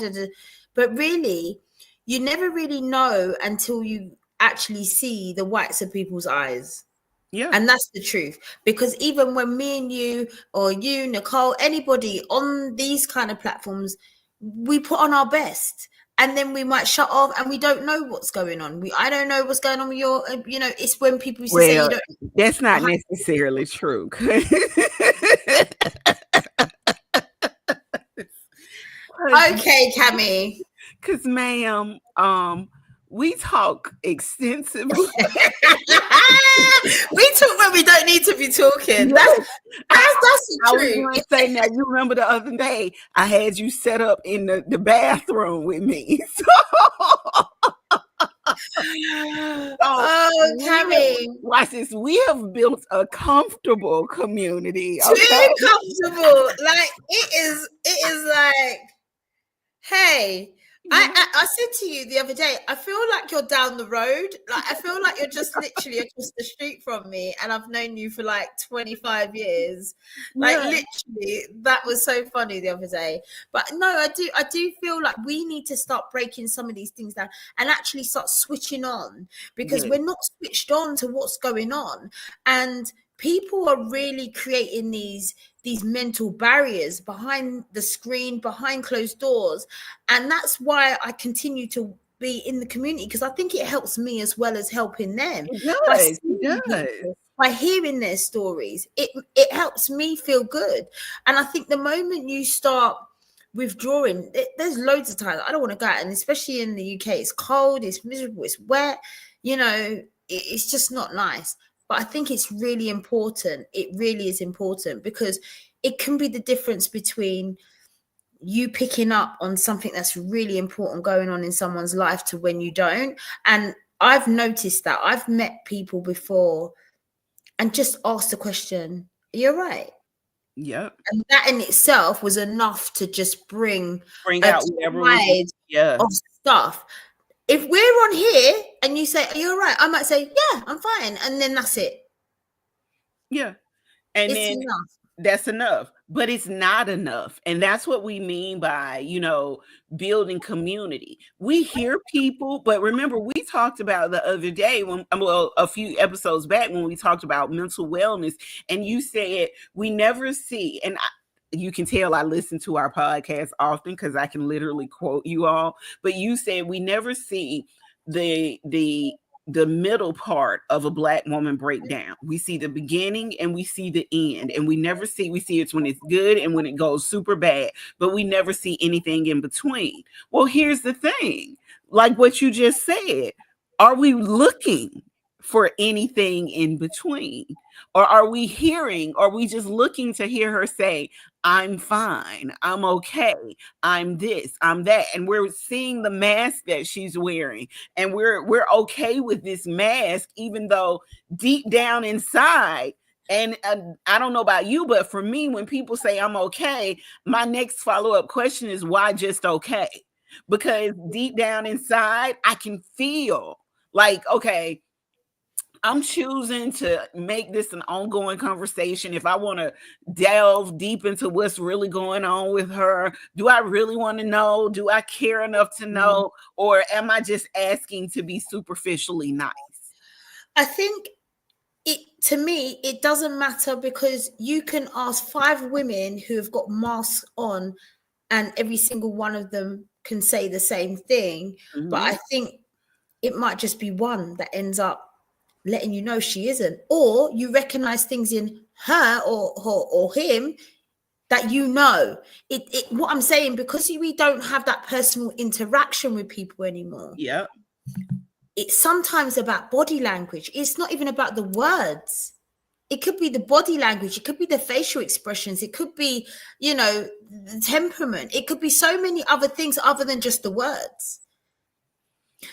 But really, you never really know until you actually see the whites of people's eyes. yeah, And that's the truth. Because even when me and you, or you, Nicole, anybody on these kind of platforms, we put on our best, and then we might shut off and we don't know what's going on. I don't know what's going on with your, it's when people used to say you well, don't. that's not necessarily true. Okay, Cammy. Because, ma'am, we talk extensively. We talk when we don't need to be talking. Yes. That's the I was truth. going to say, now, you remember the other day I had you set up in the bathroom with me. Oh, Cammy. Watch this. We have built a comfortable community. Too Okay. comfortable. Like it is like, hey, I said to you the other day, I feel like you're down the road. Like, I feel like you're just literally across the street from me, and I've known you for like 25 years. Like, literally, that was so funny the other day. But no, I do feel like we need to start breaking some of these things down and actually start switching on, because we're not switched on to what's going on. And people are really creating these mental barriers behind the screen, behind closed doors. And that's why I continue to be in the community, because I think it helps me as well as helping them. It does. By hearing their stories, it helps me feel good. And I think the moment you start withdrawing, there's loads of times I don't want to go out, and especially in the UK, it's cold, it's miserable, it's wet, it's just not nice. But I think it's really important. It really is important, because it can be the difference between you picking up on something that's really important going on in someone's life to when you don't. And I've noticed that. I've met people before and just asked the question, "Are you all right?" Yep. And that in itself was enough to just bring out whatever tide of stuff. If we're on here and you say, "Are you all right?" I might say, "Yeah, I'm fine." And then that's it. Yeah. And it's then enough. That's enough. But it's not enough. And that's what we mean by, building community. We hear people, but remember, we talked about the other day a few episodes back, when we talked about mental wellness, and you said we never see, and you can tell I listen to our podcast often because I can literally quote you all, but you said we never see the middle part of a Black woman breakdown. We see the beginning and we see the end, and we see it's when it's good and when it goes super bad, but we never see anything in between. Well, here's the thing, like what you just said, are we looking for anything in between? Or are we just looking to hear her say, "I'm fine, I'm okay, I'm this, I'm that," and we're seeing the mask that she's wearing, and we're okay with this mask, even though deep down inside, and I don't know about you, but for me, when people say I'm okay, my next follow-up question is, why just okay? Because deep down inside, I can feel like, okay, I'm choosing to make this an ongoing conversation. If I want to delve deep into what's really going on with her, do I really want to know? Do I care enough to know? Or am I just asking to be superficially nice? I think to me, it doesn't matter, because you can ask 5 women who have got masks on and every single one of them can say the same thing. But I think it might just be one that ends up letting you know she isn't, or you recognize things in her or him that you know. What I'm saying, because we don't have that personal interaction with people anymore. Yeah. It's sometimes about body language. It's not even about the words. It could be the body language. It could be the facial expressions. It could be, the temperament. It could be so many other things other than just the words.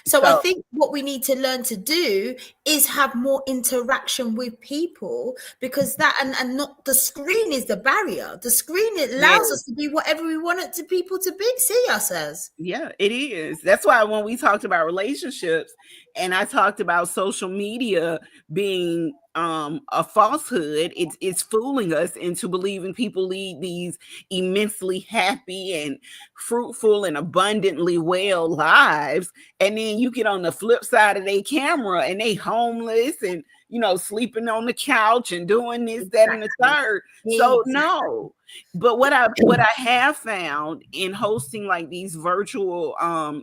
So I think what we need to learn to do is have more interaction with people, because that and not the screen is the barrier. The screen, it allows us to be whatever we want it to people to be, see us as. Yeah, it is. That's why when we talked about relationships and I talked about social media being a falsehood, it's fooling us into believing people lead these immensely happy and fruitful and abundantly well lives, and then you get on the flip side of their camera and they homeless and sleeping on the couch and doing this, that, and the third. So no. But what I have found in hosting like these virtual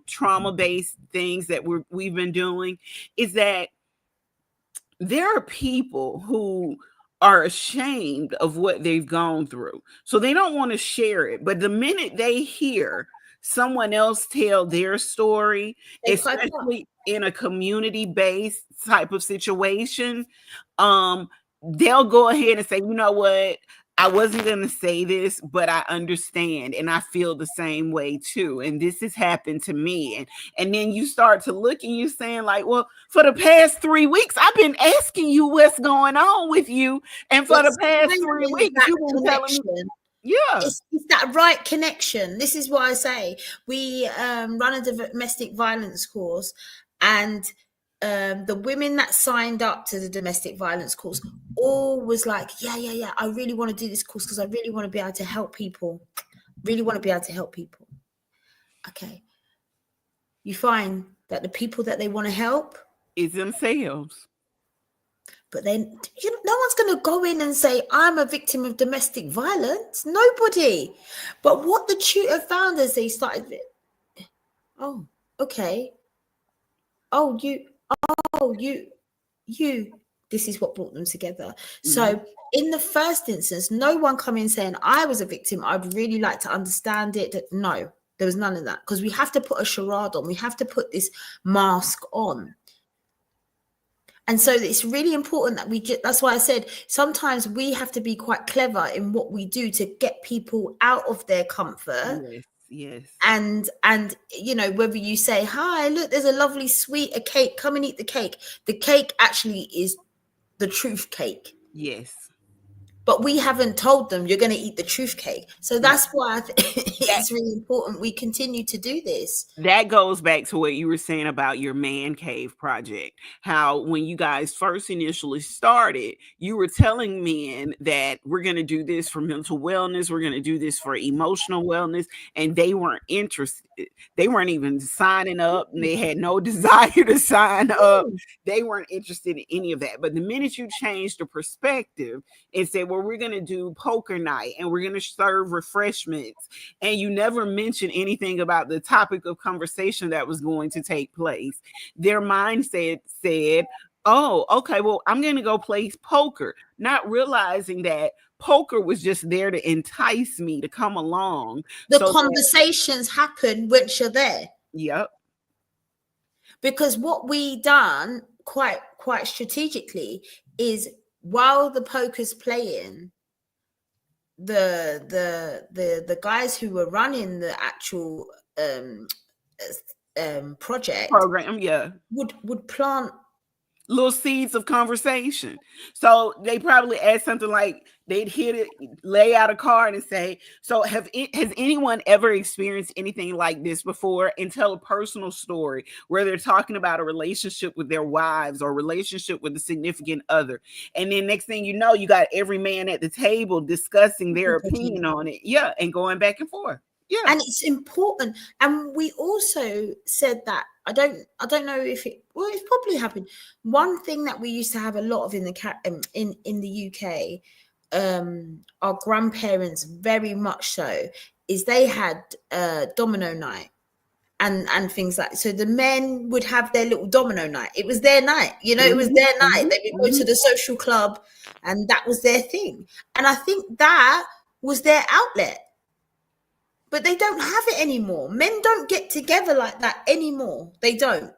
trauma-based things that we've been doing is that there are people who are ashamed of what they've gone through. So they don't want to share it. But the minute they hear someone else tell their story, especially in a community-based type of situation, they'll go ahead and say, you know what? I wasn't going to say this, but I understand and I feel the same way too. And this has happened to me. And then you start to look and you're saying like, well, for the past 3 weeks, I've been asking you what's going on with you. And for the past 3 weeks, you've been telling me. Yeah. It's that right connection. This is what I say. We run a domestic violence course, and the women that signed up to the domestic violence course all was like, yeah, I really want to do this course because I really want to be able to help people. Okay. You find that the people that they want to help is themselves. But then no one's going to go in and say, I'm a victim of domestic violence. Nobody. But what the tutor found is they started, oh, okay. Oh, you, this is what brought them together. Mm-hmm. So in the first instance, no one come in saying, I was a victim, I'd really like to understand it. No, there was none of that, because we have to put a charade on. We have to put this mask on. And so it's really important that that's why I said sometimes we have to be quite clever in what we do to get people out of their comfort. Yes. And whether you say, hi, look, there's a lovely sweet, a cake, come and eat the cake. The cake actually is the truth cake. Yes. But we haven't told them you're going to eat the truth cake. So that's why it's really important we continue to do this. That goes back to what you were saying about your man cave project. How when you guys first initially started, you were telling men that we're going to do this for mental wellness. We're going to do this for emotional wellness. And they weren't interested. They weren't even signing up. And they had no desire to sign up. They weren't interested in any of that. But the minute you changed the perspective and said, well, we're going to do poker night and we're going to serve refreshments, and you never mentioned anything about the topic of conversation that was going to take place, their mindset said, oh, okay, well, I'm going to go play poker, not realizing that poker was just there to entice me to come along. The conversations happen once you're there. Yep. Because what we done quite strategically is, while the poker's playing, the guys who were running the actual program, would plant little seeds of conversation. So they probably add something like, they'd hit it, lay out a card and say, so has anyone ever experienced anything like this before, and tell a personal story where they're talking about a relationship with their wives or relationship with a significant other. And then next thing you know, you got every man at the table discussing their opinion on it. Yeah. And going back and forth. Yeah. And it's important. And we also said that, I don't know if it's probably happened. One thing that we used to have a lot of in the UK, our grandparents very much so, is they had domino night and things like, so the men would have their little domino night. It was their night, you know, it was their night. They would go to the social club and that was their thing. And I think that was their outlet. But they don't have it anymore. Men don't get together like that anymore. They don't.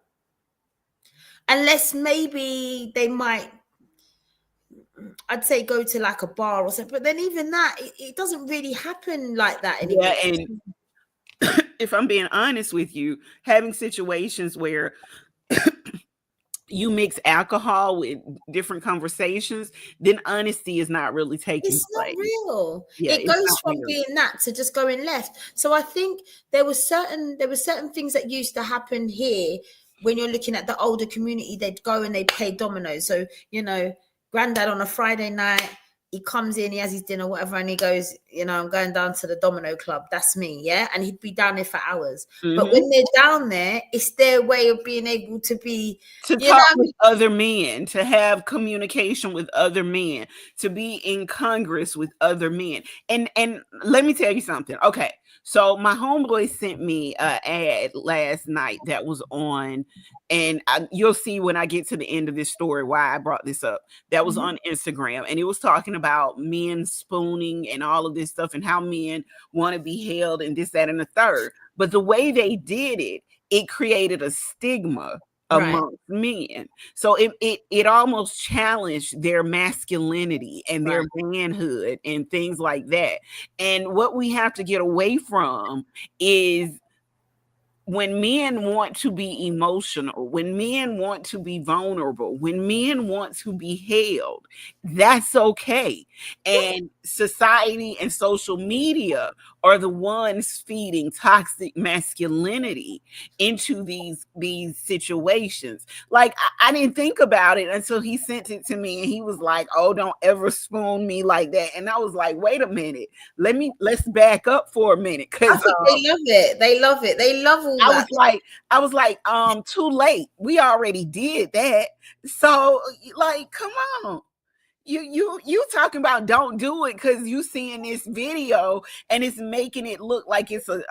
Unless maybe they might, I'd say, go to like a bar or something. But then even that, it doesn't really happen like that anymore. Yeah, and if I'm being honest with you, having situations where you mix alcohol with different conversations, then honesty is not really taking It's place. not real. Yeah, It it's goes not from real. being that to just going left. So I think there were certain things that used to happen here when you're looking at the older community. They'd go and they'd play dominoes. So, you know, granddad on a Friday night, he comes in, he has his dinner, whatever, and he goes, you know, I'm going down to the domino club. That's me, yeah? And he'd be down there for hours. But when they're down there, it's their way of being able to be, to you talk know, with other men, to have communication with other men, to be in Congress with other men. And let me tell you something. Okay, so my homeboy sent me an ad last night that was on, and you'll see when I get to the end of this story why I brought this up. That was on Instagram, and it was talking about men spooning and all of this stuff, and how men want to be held and this, that, and the third. But the way they did it, it created a stigma right. amongst men. So it almost challenged their masculinity and their manhood and things like that. And what we have to get away from is when men want to be emotional, when men want to be vulnerable, when men want to be held, that's okay. And society and social media are the ones feeding toxic masculinity into these situations. Like I didn't think about it until he sent it to me, and he was like, "Oh, don't ever spoon me like that." And I was like, "Wait a minute, let's back up for a minute," I because think they love it. They love it. They love all that. I was like, too late. We already did that. So like, come on. You talking about don't do it because you seeing this video and it's making it look like it's But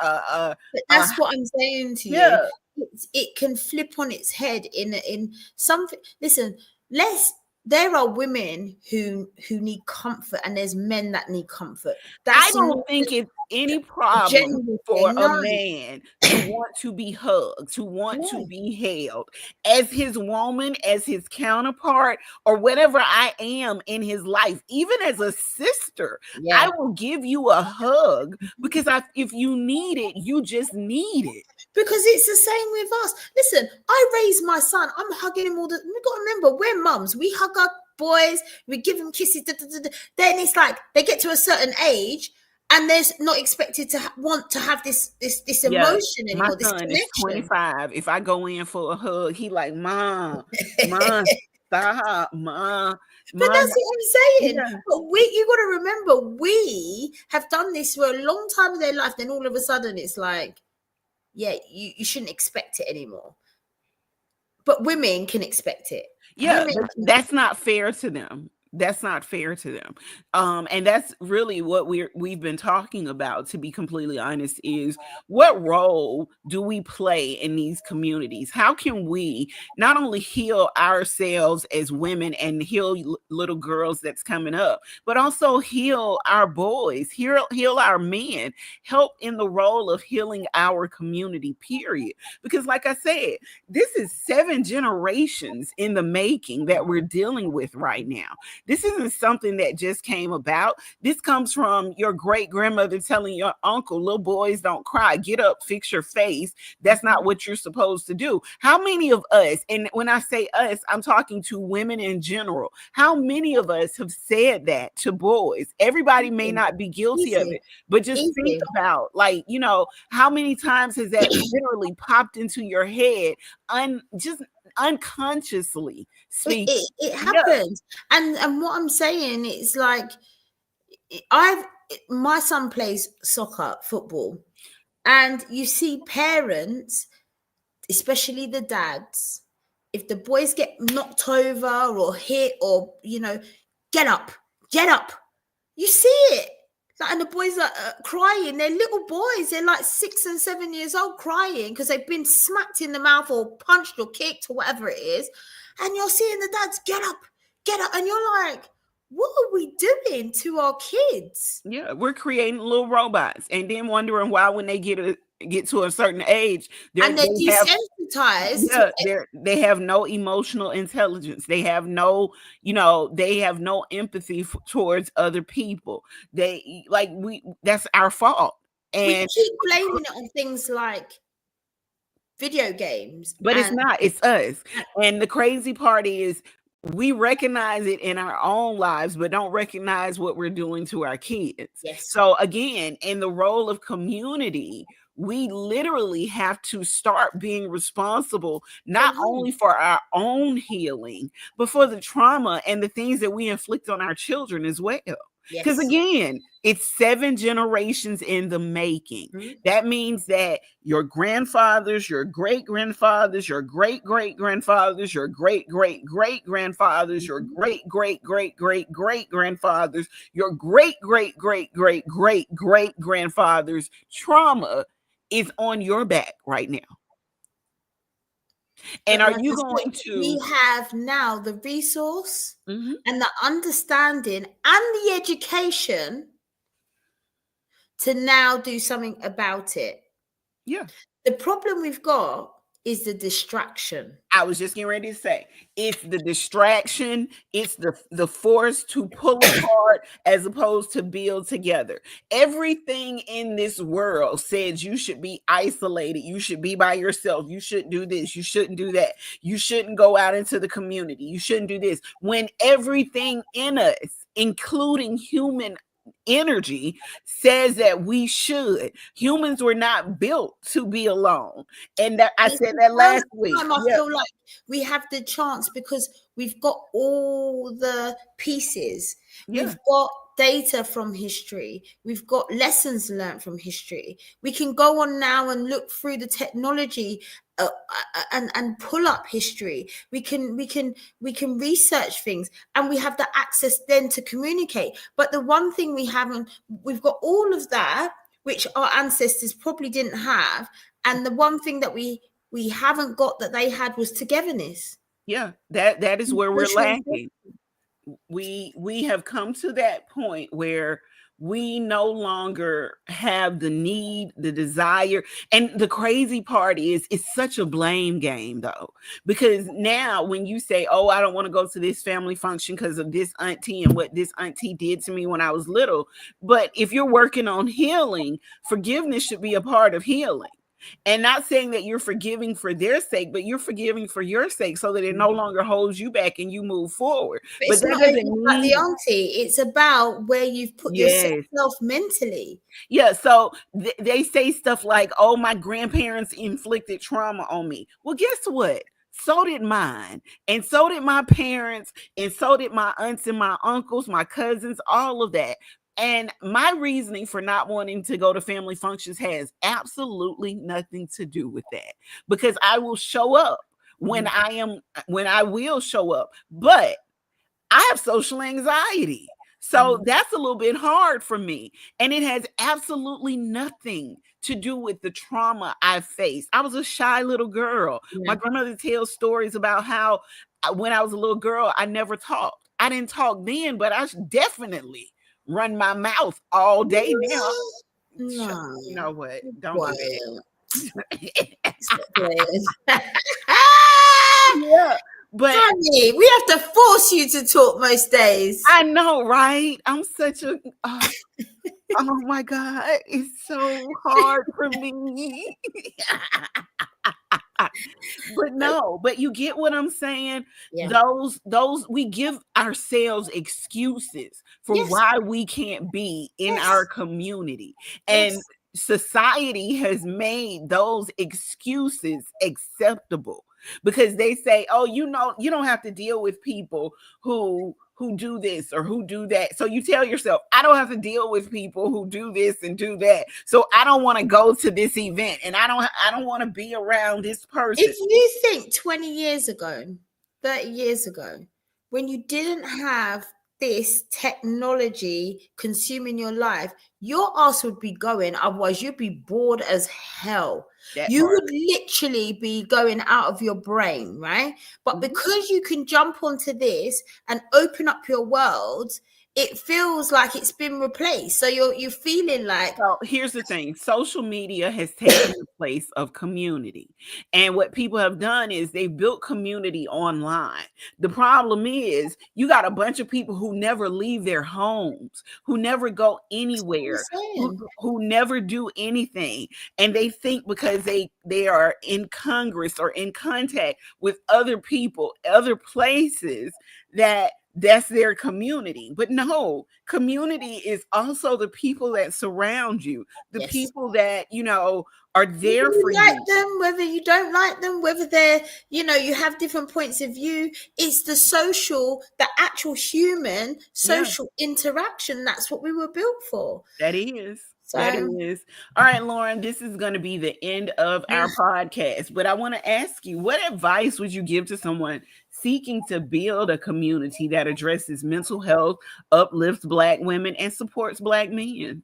that's what I'm saying to yeah. you. It can flip on its head in something. Listen, there are women who need comfort, and there's men that need comfort. I don't think it's any problem for a No. man to want to be hugged, to want to No. be held as his woman, as his counterpart, or whatever I am in his life. Even as a sister, I will give you a hug because if you need it, you just need it. Because it's the same with us. Listen, I raised my son. I'm hugging him all the. We got to remember, we're mums. We hug our boys. We give them kisses. Then it's like they get to a certain age, and they're not expected to want to have this emotion anymore. My This son connection. is 25. If I go in for a hug, he like, Mom, stop, Mom. But that's what I'm saying. Yeah. But you got to remember, we have done this for a long time in their life. Then all of a sudden, it's like, yeah, you shouldn't expect it anymore. But women can expect it. Yeah, that's not fair to them. That's not fair to them. And that's really what we've been talking about, to be completely honest, is what role do we play in these communities? How can we not only heal ourselves as women and heal little girls that's coming up, but also heal our boys, heal our men, help in the role of healing our community, period. Because like I said, this is 7 generations in the making that we're dealing with right now. This isn't something that just came about. This comes from your great grandmother telling your uncle, little boys don't cry, get up, fix your face. That's not what you're supposed to do. How many of us, and when I say us, I'm talking to women in general, how many of us have said that to boys? Everybody may not be guilty of it, but just think about, like, you know, how many times has that literally popped into your head just unconsciously speaking? It happens. And what I'm saying is, like, my son plays soccer, football, and you see parents, especially the dads, if the boys get knocked over or hit or, you know, get up, you see it. And the boys are crying. They're little boys. They're like 6 and 7 years old, crying because they've been smacked in the mouth or punched or kicked or whatever it is. And you're seeing the dads get up. And you're like, what are we doing to our kids? Yeah, we're creating little robots and then wondering why when they get to a certain age, And they're desensitized. They have no emotional intelligence. They have no, they have no empathy towards other people. That's our fault. And we keep blaming it on things like video games. But it's not, it's us. And the crazy part is we recognize it in our own lives, but don't recognize what we're doing to our kids. Yes. So again, in the role of community, we literally have to start being responsible, not only for our own healing, but for the trauma and the things that we inflict on our children as well. Because again, it's 7 generations in the making. That means that your grandfathers, your great-grandfathers, your great-great-grandfathers, your great-great-great-grandfathers, your great-great-great-great-great-grandfathers, your great-great-great-great-great-grandfathers' trauma is on your back right now. And but are you going to... We have now the resource and the understanding and the education to now do something about it. Yeah. The problem we've got is the distraction. I was just getting ready to say, it's the distraction, it's the force to pull apart as opposed to build together. Everything in this world says you should be isolated, you should be by yourself, you shouldn't do this, you shouldn't do that, you shouldn't go out into the community, you shouldn't do this. When everything in us, including human energy, says that we should. Humans were not built to be alone. And that I said that last week. I feel like we have the chance because we've got all the pieces. We've got data from history. We've got lessons learned from history. We can go on now and look through the technology and pull up history. We can research things, and we have the access then to communicate. But the one thing we've got all of that, which our ancestors probably didn't have, and the one thing that we haven't got that they had was togetherness. Yeah, that is where we're lacking. We have come to that point where we no longer have the need, the desire. And the crazy part is it's such a blame game though, because now when you say, oh, I don't want to go to this family function because of this auntie and what this auntie did to me when I was little. But if you're working on healing, forgiveness should be a part of healing. And not saying that you're forgiving for their sake, but you're forgiving for your sake so that it no longer holds you back and you move forward. But that doesn't mean about the auntie. It's about where you've put yourself mentally. Yeah. So they say stuff like, oh, my grandparents inflicted trauma on me. Well, guess what? So did mine. And so did my parents. And so did my aunts and my uncles, my cousins, all of that. And my reasoning for not wanting to go to family functions has absolutely nothing to do with that, because I will show up when I will show up, but I have social anxiety. So that's a little bit hard for me. And it has absolutely nothing to do with the trauma I faced. I was a shy little girl. My grandmother tells stories about how when I was a little girl, I never talked. I didn't talk then, but I definitely run my mouth all day now. No. You know what? Don't do that. Yeah, but Honey, we have to force you to talk most days. I know, right? I'm such a oh my God, it's so hard for me. But you get what I'm saying? Yeah. Those we give ourselves excuses for why we can't be in our community. And society has made those excuses acceptable because they say, oh, you don't have to deal with people who do this or who do that. So you tell yourself, I don't have to deal with people who do this and do that. So I don't want to go to this event and I don't want to be around this person. If you think 20 years ago, 30 years ago, when you didn't have this technology consuming your life, your ass would be going. Otherwise, you'd be bored as hell. That You part. would literally be going out of your brain, right? But because you can jump onto this and open up your world, it feels like it's been replaced. So you're feeling like, So here's the thing, social media has taken the place of community. And what people have done is they've built community online. The problem is you got a bunch of people who never leave their homes, who never go that's what I'm anywhere, saying. who never do anything. And they think because they are in Congress or in contact with other people, other places, that that's their community. But no, community is also the people that surround you, the Yes. people that, are Whether there for you like you. them, whether you don't like them, whether they're, you have different points of view. It's the actual human Yeah, social interaction. That's what we were built for. that is. That So, is. All right, Lauren, this is going to be the end of our podcast. But I want to ask you, what advice would you give to someone seeking to build a community that addresses mental health, uplifts Black women, and supports Black men?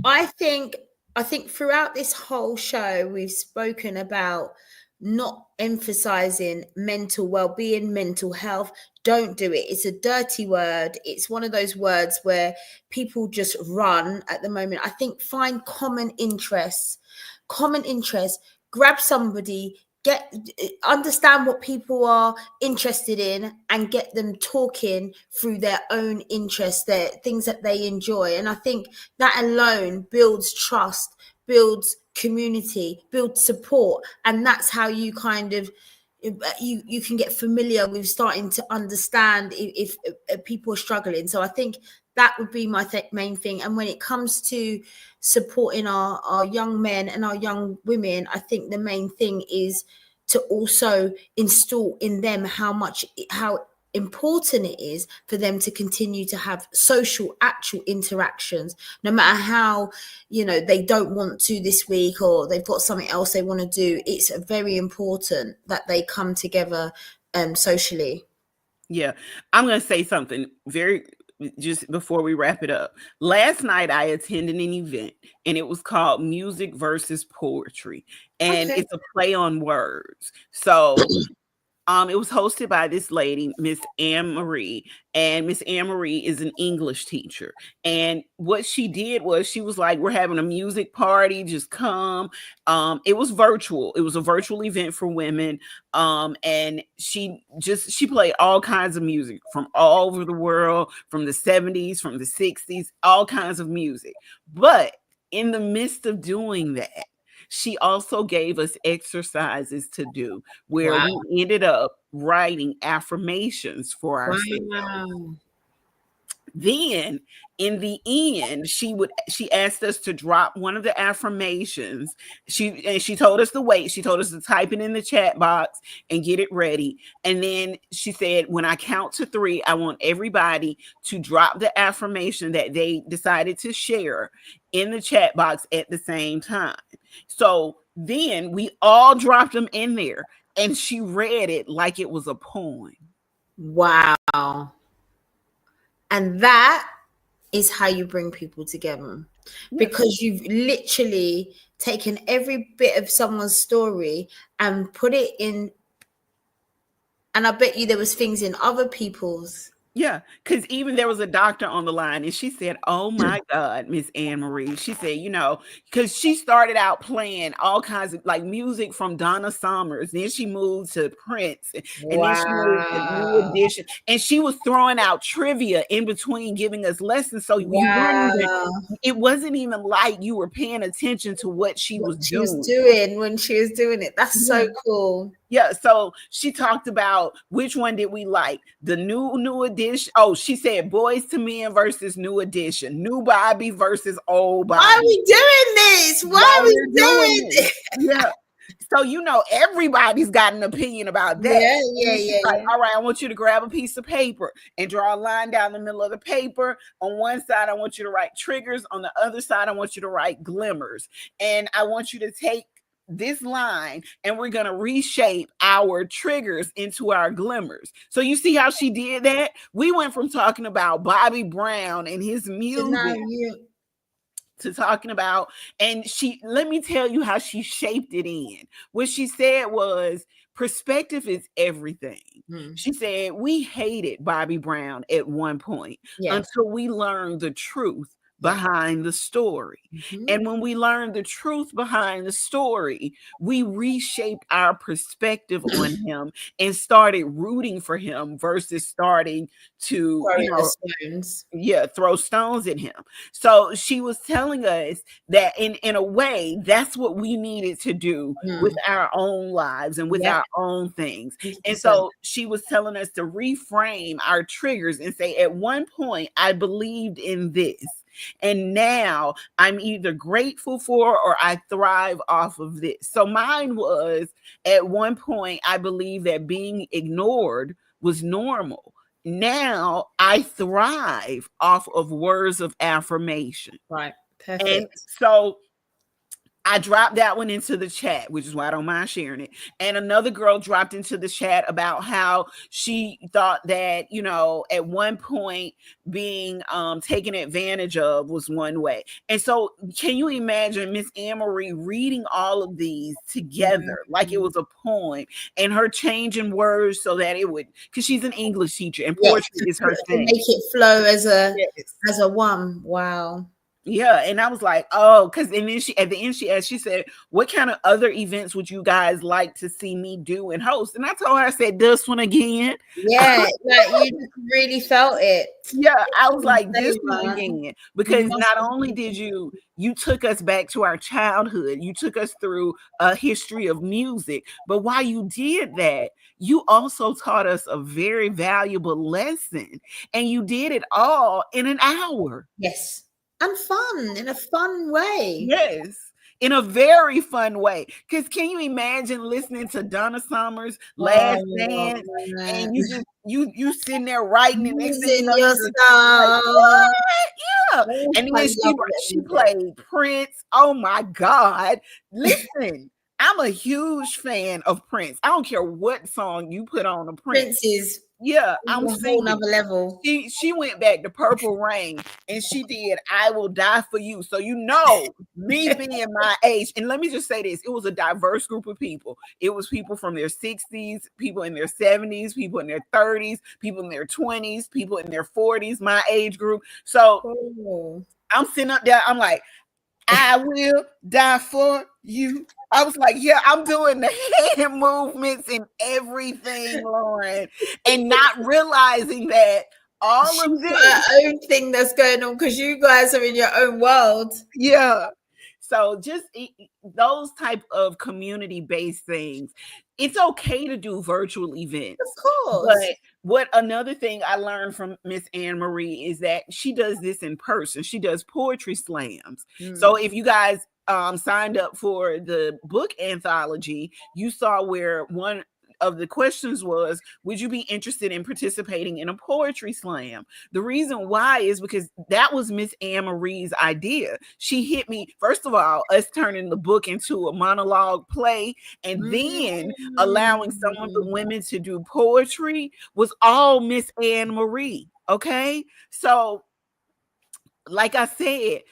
I think I think throughout this whole show we've spoken about not emphasizing mental well-being, mental health. Don't do it. It's a dirty word. It's one of those words where people just run at the moment. I think find common interests, grab somebody, get understand what people are interested in and get them talking through their own interests, their things that they enjoy. And I think that alone builds trust, builds community, builds support, and that's how you kind of you can get familiar with starting to understand if people are struggling. So I think that would be my main thing. And when it comes to supporting our young men and our young women, I think the main thing is to also install in them how important it is for them to continue to have social actual interactions, no matter how they don't want to this week or they've got something else they want to do. It's very important that they come together socially. Yeah, I'm going to say something very just before we wrap it up. Last night I attended an event and it was called Music versus Poetry, and Okay. it's a play on words. So it was hosted by this lady, Miss Anne Marie, and Miss Anne Marie is an English teacher. And what she did was she was like, "We're having a music party, just come." It was virtual. It was a virtual event for women. And she played all kinds of music from all over the world, from the 70s, from the 60s, all kinds of music. But in the midst of doing that, she also gave us exercises to do where Wow. we ended up writing affirmations for ourselves. Wow. Then in the end, she asked us to drop one of the affirmations. She told us to wait. She told us to type it in the chat box and get it ready. And then she said, when I count to 3, I want everybody to drop the affirmation that they decided to share in the chat box at the same time. So then we all dropped them in there and she read it like it was a poem. Wow. And that is how you bring people together, because you've literally taken every bit of someone's story and put it in. And I bet you there was things in other people's. Yeah, because even there was a doctor on the line and she said, "Oh my God, Miss Anne Marie." She said, because she started out playing all kinds of like music from Donna Summers. Then she moved to Prince and then she moved to New Wow. Edition. And she was throwing out trivia in between giving us lessons. So Wow. it wasn't even like you were paying attention to what she What was she was doing. doing when she was doing it. That's Yeah. so cool. Yeah, so she talked about which one did we like, the new edition. Oh, she said Boys to Men versus New Edition, New Bobby versus Old Bobby. Why are we doing this? Why are we doing this? Yeah. So everybody's got an opinion about that. Yeah. Like, all right, I want you to grab a piece of paper and draw a line down the middle of the paper. On one side, I want you to write triggers. On the other side, I want you to write glimmers. And I want you to take this line and we're going to reshape our triggers into our glimmers. So you see how she did that? We went from talking about Bobby Brown and his So now music you, to talking about, and she, let me tell you how she shaped it in. What she said was, perspective is everything. She said, we hated Bobby Brown at one point yeah, until we learned the truth yeah. behind the story. And when we learned the truth behind the story, we reshaped our perspective on him and started rooting for him versus starting to, Throwing the stones. yeah, throw stones at him. So she was telling us that in a way, that's what we needed to do with our own lives and with Yep. our own things. And 100%. so she was telling us to reframe our triggers and say, at one point, I believed in this. And now I'm either grateful for or I thrive off of this. So mine was, at one point, I believed that being ignored was normal. Now I thrive off of words of affirmation. Right. And Perfect. so I dropped that one into the chat, which is why I don't mind sharing it. And another girl dropped into the chat about how she thought that, you know, at one point being taken advantage of was one way. And so can you imagine Miss Anne-Marie reading all of these together like it was a poem, and her changing words so that it would, because she's an English teacher and Yes, poetry is her to thing. make it flow as Yes. a one. Wow. Yeah, and I was like, oh, because and then she at the end she asked, she said, what kind of other events would you guys like to see me do and host? And I told her, I said, this one again. Yeah, like you just really felt it. Yeah, I was like, this Insane, one man. again. You Because must not have only did you took us back to our childhood, you took us through a history of music, but while you did that, you also taught us a very valuable lesson, and you did it all in an hour. yes. And fun in a fun way. Yes, in a very fun way. Because can you imagine listening to Donna Summer's Last Oh Dance, man. and you just you sitting there writing, and next thing you Using know, your you just like, style. what? Yeah. Oh, And I then love that she music. played Prince. Oh my God! Listen, I'm a huge fan of Prince. I don't care what song you put on a Prince. Prince is Yeah, on I'm a whole singing. nother level. She went back to Purple Rain and she did I Will Die for You. So you know, me being my age, and let me just say this, it was a diverse group of people. It was people from their 60s, people in their 70s, people in their 30s, people in their 20s, people in their 40s, my age group. So Oh. I'm sitting up there, I'm like, I will die for you. I was like, yeah, I'm doing the hand movements and everything, Lauren, and not realizing that all of She's got this, her own thing that's going on because you guys are in your own world. yeah. So just those type of community-based things. It's okay to do virtual Of events, course. but what another thing I learned from Miss Anne Marie is that she does this in person. She does poetry slams. So if you guys signed up for the book anthology, you saw where one of the questions was, would you be interested in participating in a poetry slam? The reason why is because that was Miss Anne Marie's idea. She hit me, first of all, us turning the book into a monologue play, and then allowing some of the Mm. women to do poetry was all Miss Anne Marie. Okay. So like I said,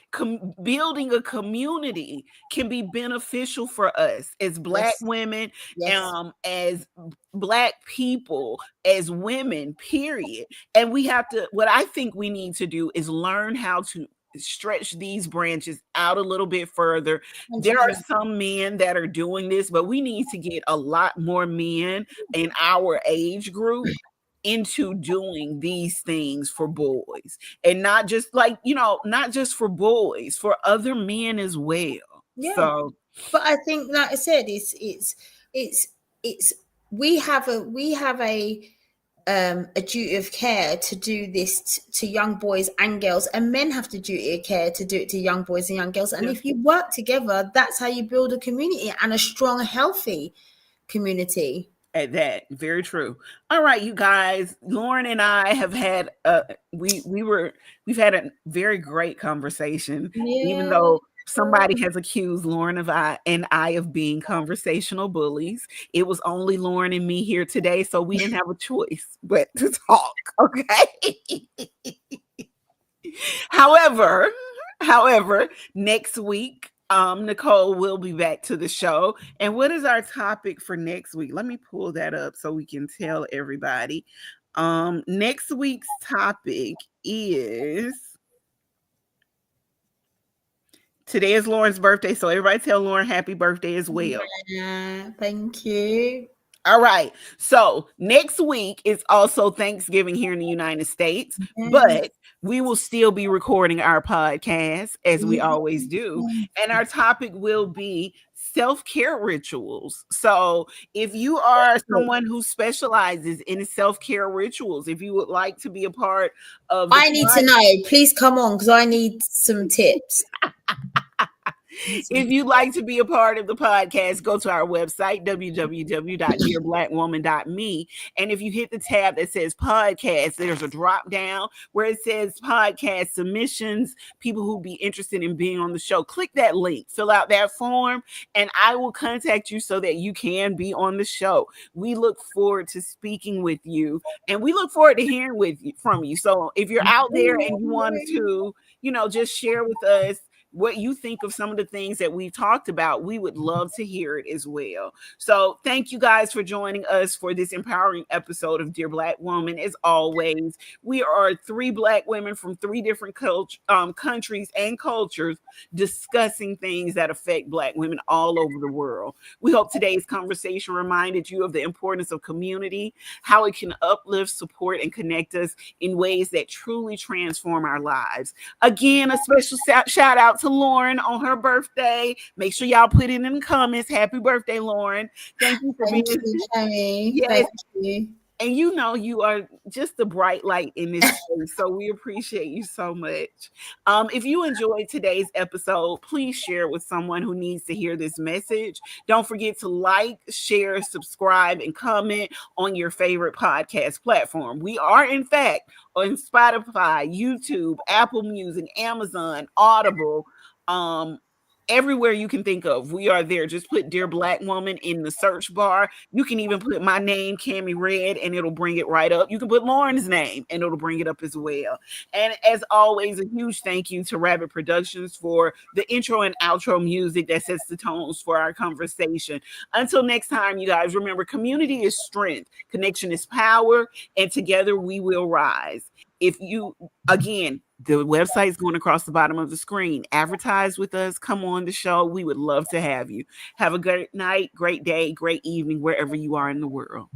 building a community can be beneficial for us as Black Yes. women, Yes. as Black people, as women, period. And we have to, what I think we need to do is learn how to stretch these branches out a little bit further. There are 100%. some men that are doing this, but we need to get a lot more men in our age group into doing these things for boys, and not just like, not just for boys, for other men as well. Yeah. So But I think, like I said, it's we have a duty of care to do this to young boys and girls, and men have the duty of care to do it to young boys and young girls. And yeah, if you work together, that's how you build a community, and a strong, healthy community. at that, very true. All right, you guys, Lauren and I have had we've had a very great conversation, even Yeah. though Somebody has accused Lauren and I of being conversational bullies. It was only Lauren and me here today, so we didn't have a choice but to talk, okay? However, next week, Nicole will be back to the show. And what is our topic for next week? Let me pull that up so we can tell everybody. Next week's topic is, today is Lauren's birthday, so everybody tell Lauren happy birthday as well. Yeah, thank you. All right. So next week is also Thanksgiving here in the United States, but we will still be recording our podcast as we always do. And our topic will be self-care rituals. So if you are someone who specializes in self-care rituals, if you would like to be a part of I need to know, please come on, because I need some tips. If you'd like to be a part of the podcast, go to our website, www.dearblackwoman.me. And if you hit the tab that says podcast, there's a drop down where it says podcast submissions, people who be interested in being on the show. Click that link, fill out that form, and I will contact you so that you can be on the show. We look forward to speaking with you, and we look forward to hearing from you. So if you're out there and you want to, just share with us what you think of some of the things that we've talked about, we would love to hear it as well. So thank you guys for joining us for this empowering episode of Dear Black Woman. As always, we are 3 Black women from 3 different countries and cultures discussing things that affect Black women all over the world. We hope today's conversation reminded you of the importance of community, how it can uplift, support, and connect us in ways that truly transform our lives. Again, a special shout out to Lauren on her birthday. Make sure y'all put it in the comments. Happy birthday, Lauren. Thank you for being Jamie. Yes. Thank you. And you are just a bright light in this space, so we appreciate you so much. If you enjoyed today's episode, please share it with someone who needs to hear this message. Don't forget to like, share, subscribe, and comment on your favorite podcast platform. We are, in fact, on Spotify, YouTube, Apple Music, Amazon, Audible, everywhere you can think of. We are there. Just put Dear Black Woman in the search bar. You can even put my name, Cammie Red, and it'll bring it right up. You can put Lauren's name and it'll bring it up as well. And as always, a huge thank you to Rabbit Productions for the intro and outro music that sets the tones for our conversation. Until next time, you guys, remember, community is strength, connection is power, and together we will rise. Again, the website is going across the bottom of the screen. Advertise with us. Come on the show. We would love to have you. Have a great night, great day, great evening, wherever you are in the world.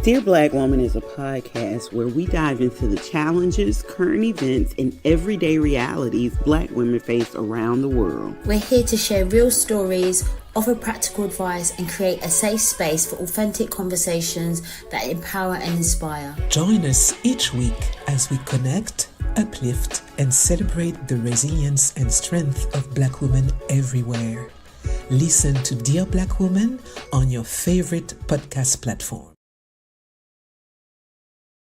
Dear Black Woman is a podcast where we dive into the challenges, current events, and everyday realities Black women face around the world. We're here to share real stories, offer practical advice, and create a safe space for authentic conversations that empower and inspire. Join us each week as we connect, uplift, and celebrate the resilience and strength of Black women everywhere. Listen to Dear Black Woman on your favorite podcast platform.